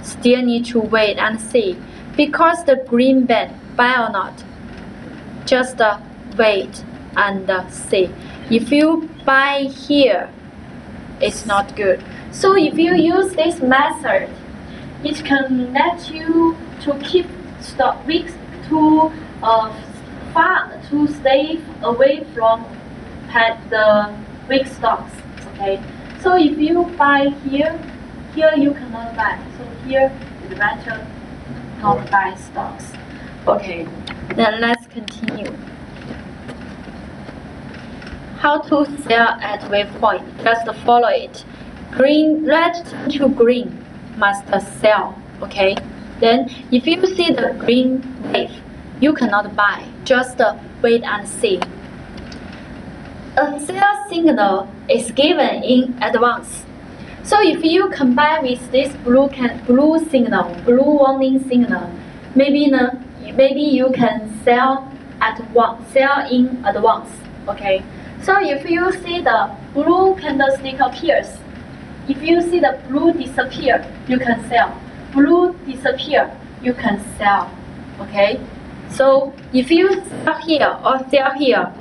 Still need to wait and see. Because the green band, buy or not? Just wait and see. If you buy here, it's not good. So if you use this method, it can let you to keep stock weeks to stay away from the weak stocks. Okay. So if you buy here you cannot buy. So here it's better not buy stocks. Okay. Then let's continue. How to sell at wave point? Just follow it. Red to green must sell. Okay. Then if you see the green wave, you cannot buy. Just wait and see. A sell signal is given in advance. So if you combine with this blue signal, blue warning signal, maybe you can sell in advance. Okay. So if you see the blue candlestick appears, if you see the blue disappear, you can sell. Blue disappear, you can sell. Okay. So if you sell here or sell here,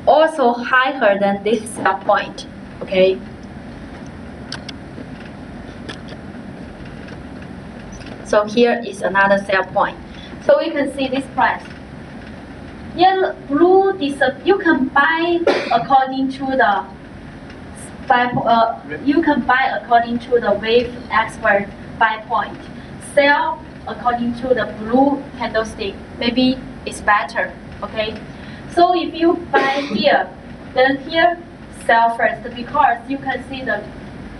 also higher than this sell point. Okay. So here is another sell point. So we can see this price. Yellow, blue, you can buy according to the you can buy according to the wave expert buy point. Sell according to the blue candlestick. Maybe it's better. Okay. So if you buy here, then here sell first because you can see the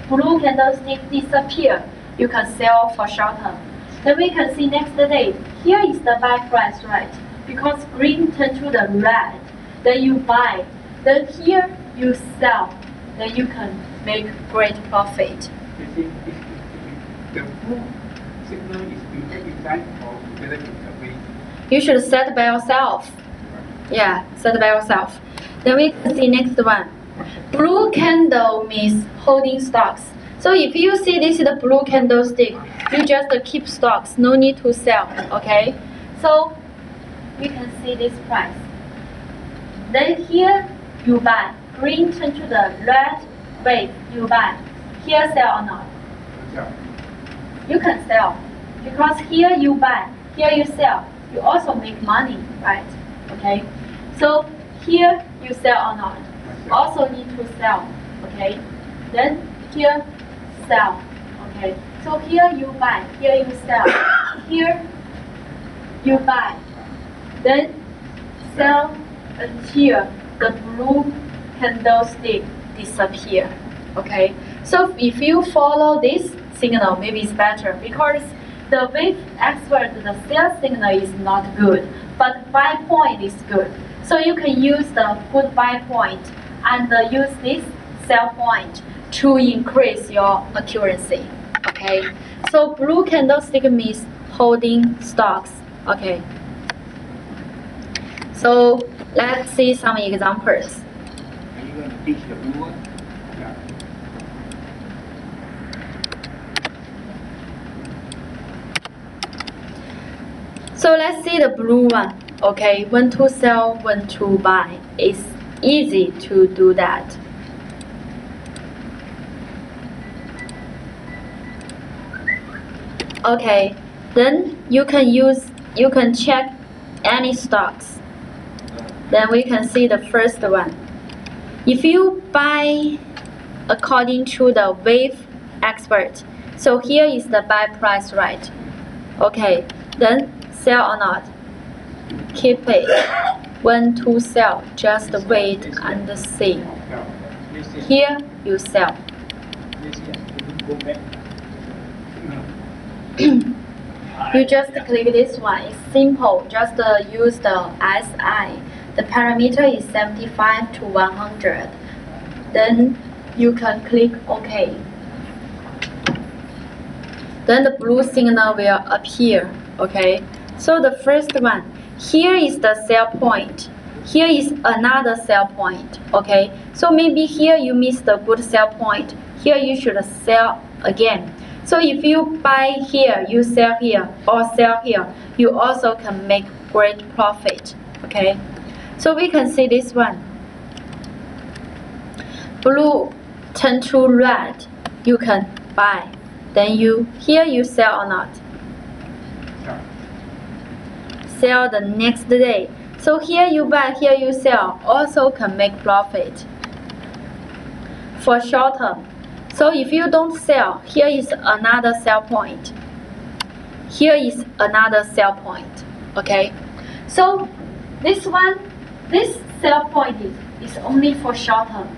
blue candlestick disappear. You can sell for short term. Then we can see next day. Here is the buy price, right? Because green turn to the red, then you buy. Then here you sell. Then you can make great profit. The blue signal is built inside or together with the wave? You should set by yourself. Yeah, set by yourself. Then we can see next one. Blue candle means holding stocks. So if you see this is the blue candlestick, you just keep stocks, no need to sell, okay? So we can see this price. Then here you buy. Green turn to the red wave, you buy. Here sell or not? Yeah. You can sell. Because here you buy, here you sell. You also make money, right? Okay? So here you sell or not? Also need to sell, okay? Then here sell, okay? So here you buy, here you sell. Here you buy. Then sell until the blue candlestick disappear, okay? So if you follow this signal, maybe it's better because the wave expert, the sell signal is not good, but buy point is good. So you can use the good buy point and use this sell point to increase your accuracy, okay? So blue candlestick means holding stocks, okay? So let's see some examples. Are you going to teach the blue one? Yeah. So let's see the blue one, okay? When to sell, when to buy. It's easy to do that. Okay, then you can check any stocks. Then we can see the first one. If you buy according to the wave expert, so here is the buy price, right? Okay, then sell or not? Keep it. When to sell, just wait and see. Here you sell. You just click this one. It's simple. Just use the SI. The parameter is 75 to 100. Then you can click OK. Then the blue signal will appear. Okay. So the first one. Here is the sell point. Here is another sell point. Okay. So maybe here you missed the good sell point. Here you should sell again. So if you buy here, you sell here, or sell here, you also can make great profit. Okay. So we can see this one. Blue turn to red, you can buy. Then here you sell or not? Sell the next day. So here you buy, here you sell, also can make profit. For short term. So if you don't sell, here is another sell point. Here is another sell point. Okay. So this sell point is only for short term.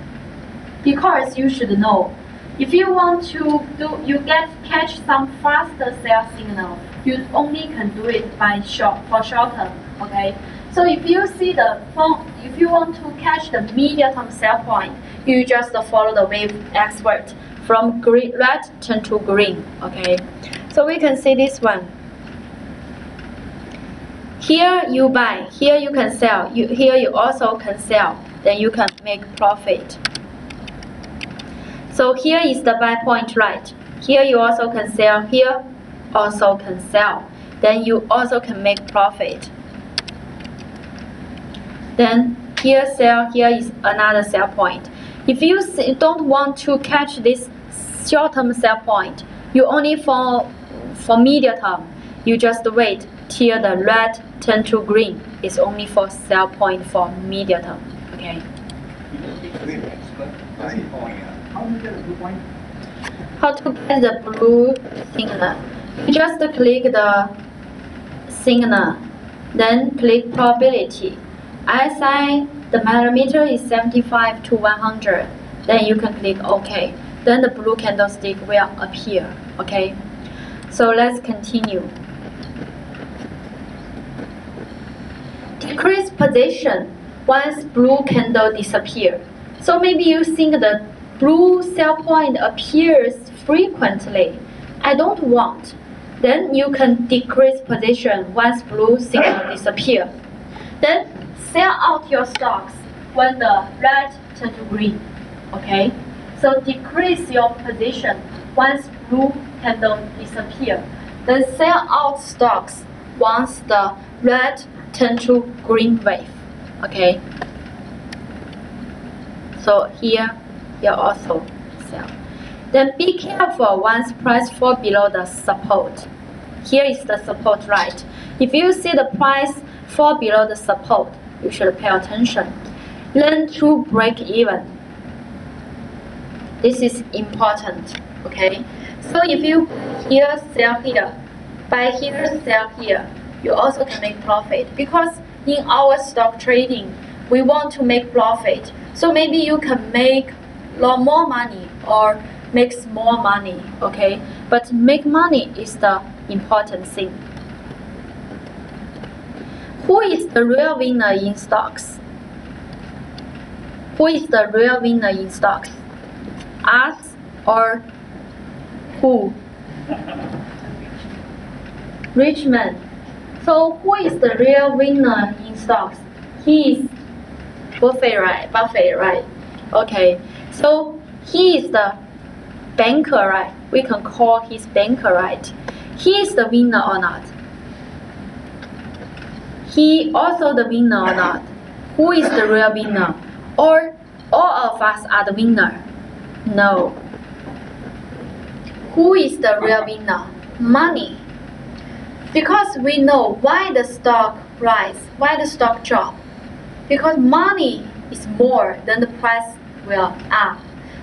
Because you should know, if you want to catch some faster sell signal, you only can do it for short term. Okay. So if you see if you want to catch the medium term sell point, you just follow the wave expert from red turn to green. Okay. So we can see this one. Here you buy, here you can sell, here you also can sell, then you can make profit. So here is the buy point, right? Here you also can sell, here also can sell, then you also can make profit. Then here sell, here is another sell point. If you don't want to catch this short-term sell point, you only for medium term, you just wait till the red turn to green. It's only for sell point for medium term. Okay. How to get the blue signal? You just click the signal, then click probability. SI, the millimeter is 75 to 100. Then you can click OK. Then the blue candlestick will appear. Okay. So let's continue. Decrease position once blue candle disappear. So maybe you think the blue sell point appears frequently. I don't want. Then you can decrease position once blue signal disappear. Then sell out your stocks when the red turn to green. Okay? So decrease your position once blue candle disappear. Then sell out stocks once the red turn to green wave. Okay? So here also sell. Then be careful once price fall below the support. Here is the support, right? If you see the price fall below the support, you should pay attention. Learn to break even. This is important, okay? So if you here sell here, buy here, sell here, you also can make profit. Because in our stock trading, we want to make profit. So maybe you can make a lot more money or make small money, okay? But make money is the important thing. Who is the real winner in stocks? Who is the real winner in stocks? Us or who? Rich man. So who is the real winner in stocks? He is Buffett, right? Okay. So he is the banker, right? We can call his banker, right? He is the winner or not? He also the winner or not? Who is the real winner? Or all of us are the winner? No. Who is the real winner? Money. Because we know why the stock rise, why the stock drop. Because money is more, then the price will up.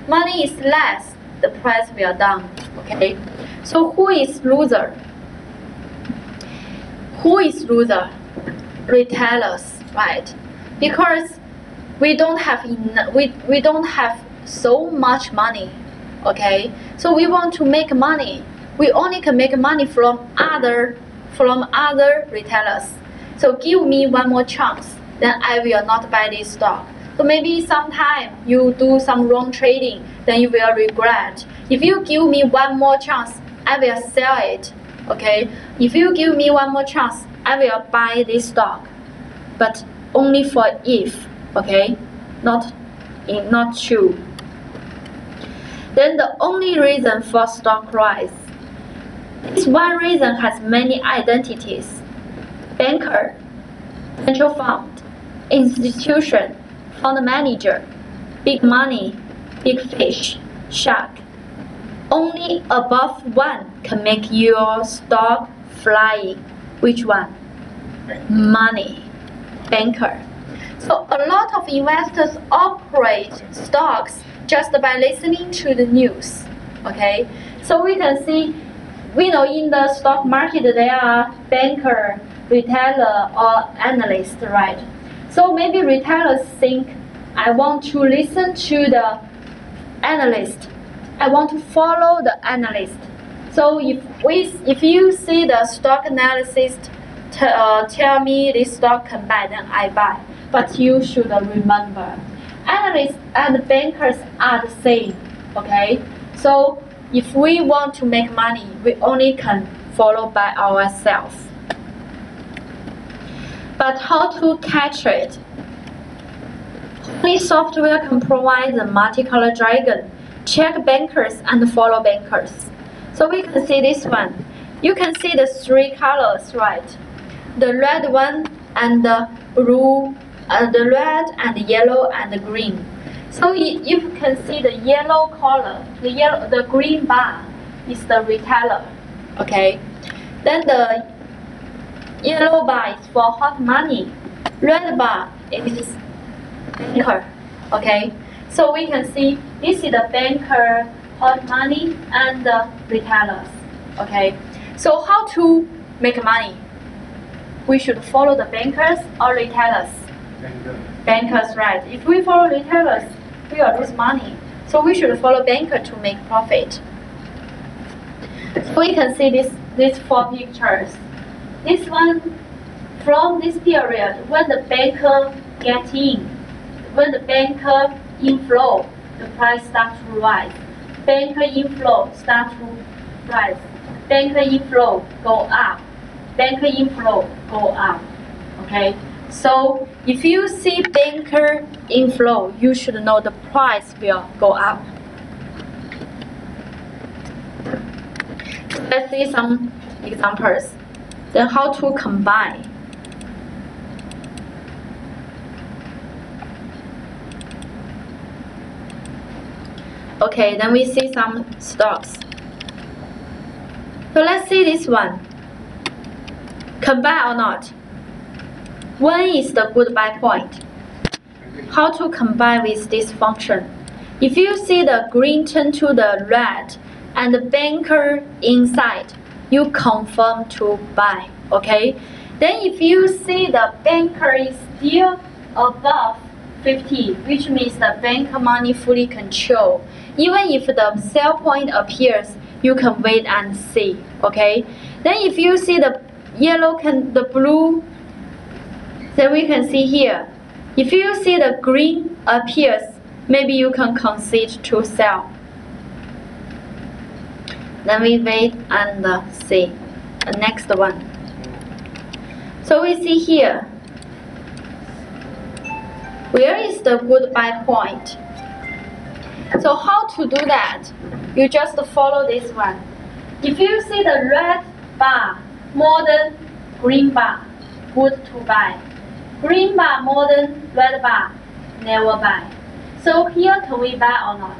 Money is less, the price will down. Okay. So who is loser? Who is loser? Retailers, right? Because we don't have we don't have so much money. Okay. So we want to make money. We only can make money from other retailers. So give me one more chance, then I will not buy this stock. So maybe sometime you do some wrong trading, then you will regret. If you give me one more chance, I will sell it. Okay? If you give me one more chance, I will buy this stock. But only for if, okay? Not true. Then the only reason for stock rise. This one reason has many identities. Banker, pension fund, institution, fund manager, big money, big fish, shark. Only above one can make your stock flying. Which one? Money, banker. So a lot of investors operate stocks just by listening to the news. Okay, so we can see, we know in the stock market there are banker, retailer, or analyst, right? So maybe retailers think, I want to listen to the analyst. I want to follow the analyst. So if you see the stock analyst tell me this stock can buy, then I buy. But you should remember, analysts and bankers are the same. Okay? So if we want to make money, we only can follow by ourselves. But how to catch it? Only software can provide the multicolor dragon. Check bankers and follow bankers. So we can see this one. You can see the three colors, right? The red one and the blue, the red and the yellow and the green. So you can see the yellow color, the green bar is the retailer. Okay, Then the yellow bar is for hot money. Red bar is banker. Okay, so we can see this is the banker, hot money, and the retailers. Okay, so how to make money? We should follow the bankers or retailers. Bankers, right? If we follow retailers, we will lose money. So we should follow banker to make profit. So we can see these four pictures. This one, from this period, when the banker get in, when the banker inflow, the price starts to rise. Banker inflow starts to rise. Banker inflow go up. Banker inflow go up. Okay. So if you see banker inflow, you should know the price will go up. Let's see some examples. Then how to combine. Okay, then we see some stocks. So let's see this one. Combine or not? When is the good buy point? How to combine with this function? If you see the green turn to the red and the banker inside, you confirm to buy. Okay? Then if you see the banker is still above 50, which means the banker money fully control. Even if the sell point appears, you can wait and see. Okay? Then if you see the yellow the blue, then we can see here. If you see the green appears, maybe you can concede to sell. Then we wait and see the next one. So we see here, where is the good buy point? So how to do that? You just follow this one. If you see the red bar more than green bar, good to buy. Green bar more than red bar, never buy. So here can we buy or not?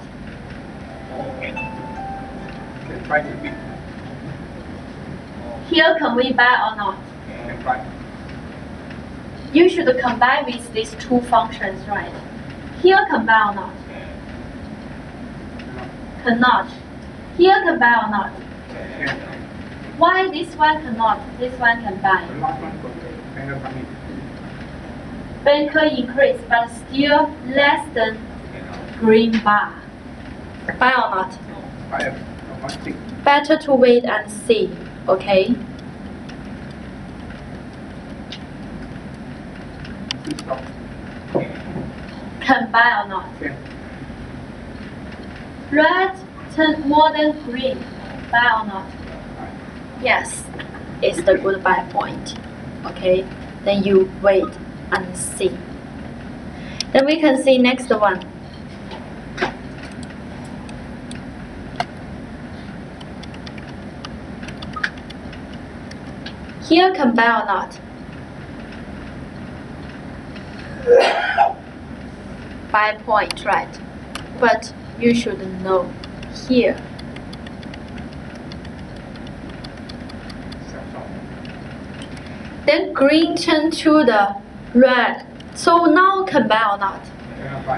Here can we buy or not? You should combine with these two functions, right? Here can buy or not? Cannot. Here can buy or not? Why this one cannot? This one can buy. Banker increase, but still less than green bar. Buy or not? Better to wait and see. Okay. Can buy or not? Red turn more than green. Buy or not? Yes, it's the good buy point. Okay. Then you wait and see. Then we can see next one. Here can buy or not? Buy point, right? But you should know here. Then green turn to the red. So now can buy or not?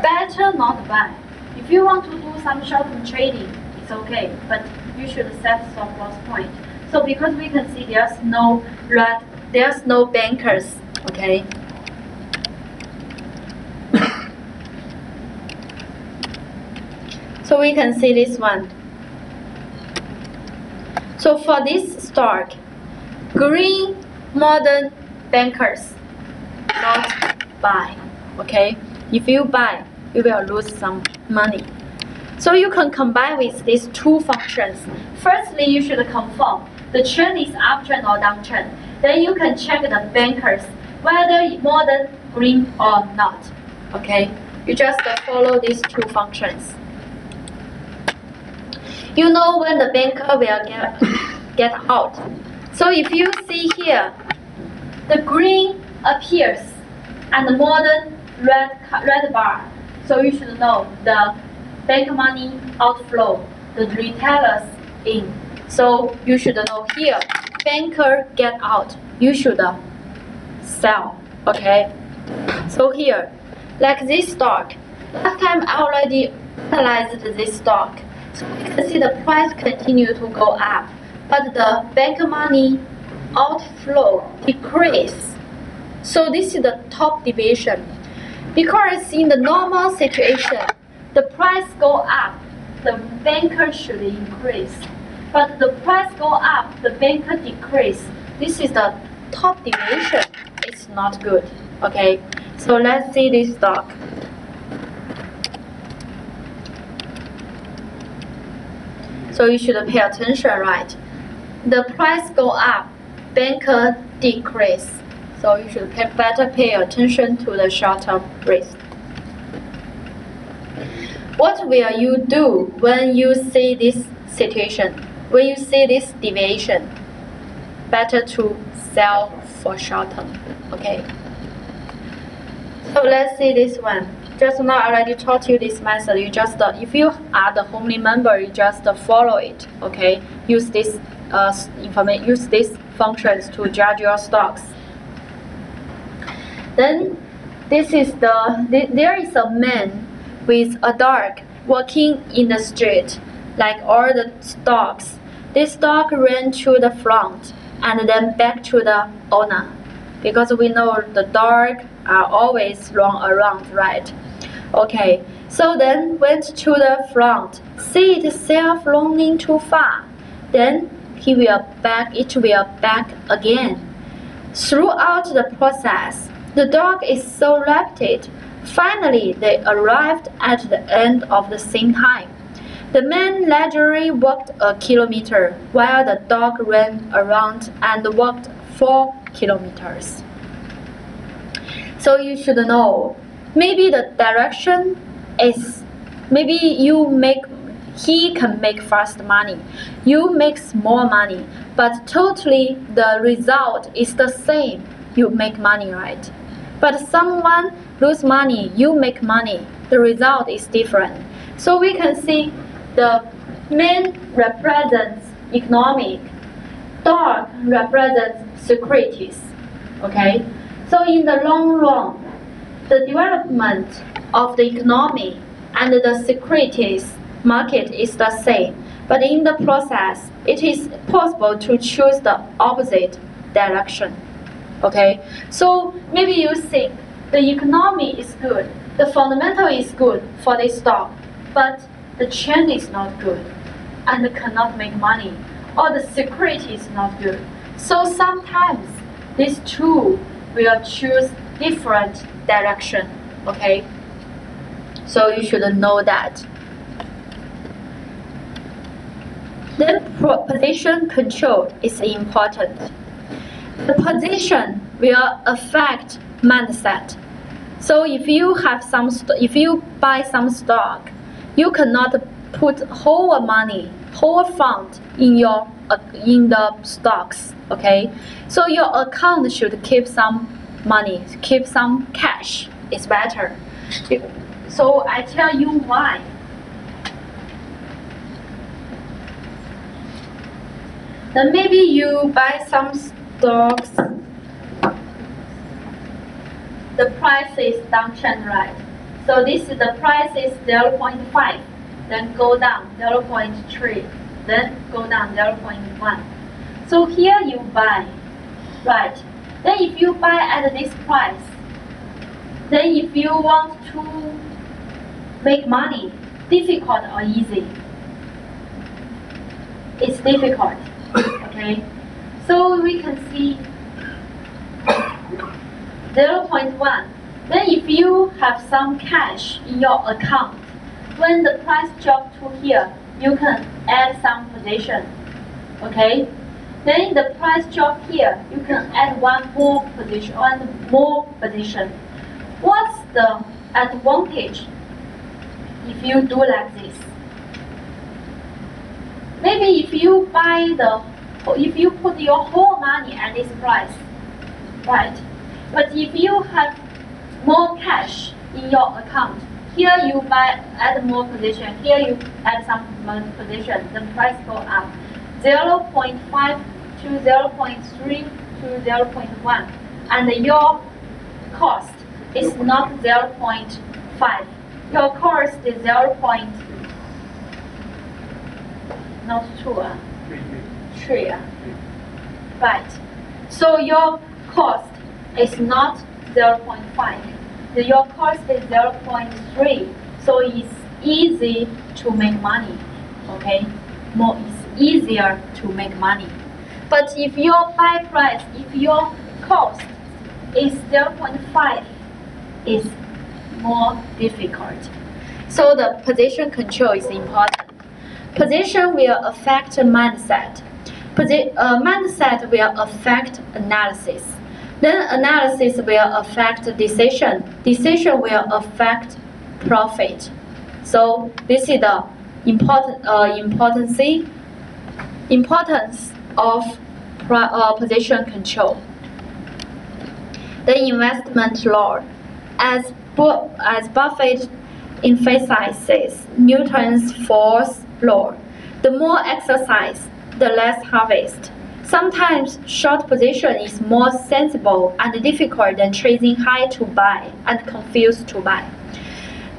Better not buy. If you want to do some short-term trading, it's okay, but you should set stop loss point. So because we can see there's no red, there's no bankers, okay? So we can see this one. So for this stock, green modern bankers, not buy. Okay? If you buy, you will lose some money. So you can combine with these two functions. Firstly, you should confirm the trend is uptrend or downtrend. Then you can check the bankers, whether modern, green or not. Okay? You just follow these two functions. You know when the banker will get out. So if you see here, the green appears and the modern red bar. So you should know the bank money outflow, the retailers in. So you should know here, banker get out, you should sell, okay? So here, like this stock, last time I already analyzed this stock. So we can see the price continue to go up, but the bank money outflow decrease. So this is the top deviation. Because in the normal situation, the price go up, the banker should increase. But the price go up, the banker decrease. This is the top deviation. It's not good. Okay. So let's see this stock. So you should pay attention, right? The price go up, banker decrease. So you should better pay attention to the short-term risk. What will you do when you see this situation? When you see this deviation? Better to sell for short-term. Okay. So let's see this one. Just now I already taught you this method. You just, if you are the homely member, you just follow it. Okay. Use this information. Use these functions to judge your stocks. Then this is there is a man with a dog walking in the street, like all the dogs. This dog ran to the front and then back to the owner, because we know the dog are always run around, right? Okay, so then went to the front, see itself running too far, then it will back again. Throughout the process, the dog is so rapid. Finally, they arrived at the end of the same time. The man leisurely walked a kilometer, while the dog ran around and walked 4 kilometers. So you should know, maybe the direction is, maybe he can make fast money, you make more money, but totally the result is the same. You make money, right? But someone lose money, you make money, the result is different. So we can see the man represents economic, dog represents securities. Okay? So in the long run, the development of the economy and the securities market is the same. But in the process, it is possible to choose the opposite direction. Okay? So maybe you think the economy is good, the fundamental is good for this stock, but the trend is not good and cannot make money, or the security is not good. So sometimes these two will choose different direction. Okay? So you should know that. Then position control is important. The position will affect mindset. So if you buy some stock, you cannot put whole money, whole fund in the stocks. Okay, so your account should keep some money, keep some cash. It's better. So I tell you why. Then maybe you buy some stocks, the price is downtrend, right? So this is the price is 0.5, then go down 0.3, then go down 0.1. So here you buy, right? Then if you buy at this price, then if you want to make money, difficult or easy? It's difficult. Okay, so we can see 0.1. Then if you have some cash in your account, when the price drops to here, you can add some position. Okay, then the price drop here, you can add one more position. What's the advantage if you do like this? Maybe if you put your whole money at this price, right? But if you have more cash in your account, here you add more position, here you add some position, the price go up. 0.5 to 0.3 to 0.1, and your cost is not 0.5. Your cost is 0.3. Right. So your cost is not 0.5. Your cost is 0.3. So it's easy to make money. Okay? It's easier to make money. But if your buy price, if your cost is 0.5, it's more difficult. So the position control is important. Position will affect mindset. Mindset will affect analysis. Then analysis will affect decision. Decision will affect profit. So this is the importance of position control. The investment law, as Buffett emphasizes Newton's fourth law, the more exercise, the less harvest. Sometimes short position is more sensible and difficult than trading high to buy and confused to buy.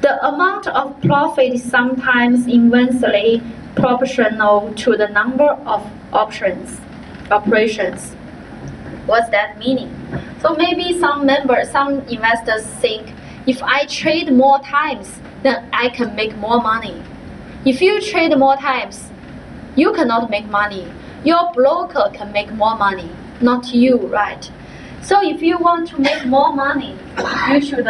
The amount of profit is sometimes inversely proportional to the number of operations. What's that meaning? So maybe some investors think, if I trade more times, then I can make more money. If you trade more times, you cannot make money. Your broker can make more money, not you, right? So if you want to make more money, you should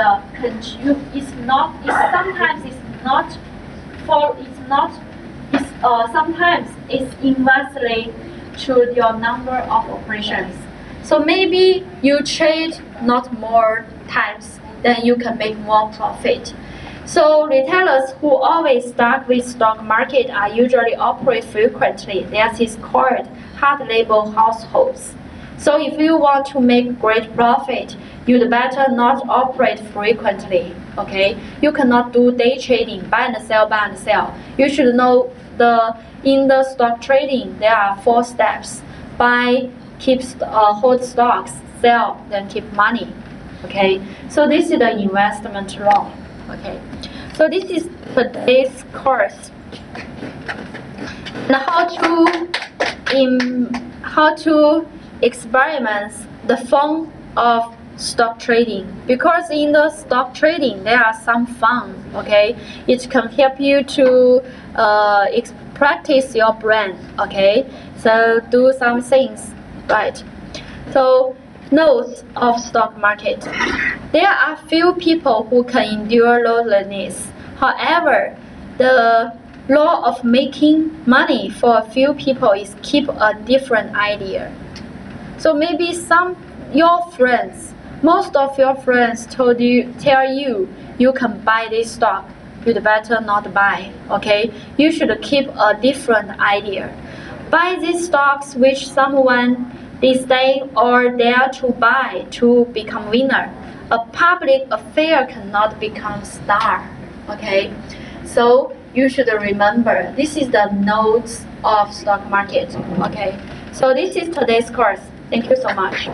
sometimes it's inversely to your number of operations. So maybe you trade not more times, then you can make more profit. So retailers who always start with stock market are usually operate frequently. That is called hard labor households. So if you want to make great profit, you'd better not operate frequently. Okay? You cannot do day trading, buy and sell, buy and sell. You should know in the stock trading there are 4 steps: buy, hold stocks, sell, then keep money. Okay? So this is the investment law. Okay, so this is today's course. And how to experiment the fun of stock trading, because in the stock trading there are some fun. Okay, it can help you to practice your brain. Okay, so do some things, right? So notes of stock market. There are few people who can endure loneliness. However, the law of making money for a few people is keep a different idea. So maybe most of your friends tell you you can buy this stock. You'd better not buy. Okay, you should keep a different idea. Buy these stocks which someone disdain or dare to buy to become winner. A public affair cannot become star. Okay, so you should remember this is the notes of stock market. Okay, so this is today's course. Thank you so much.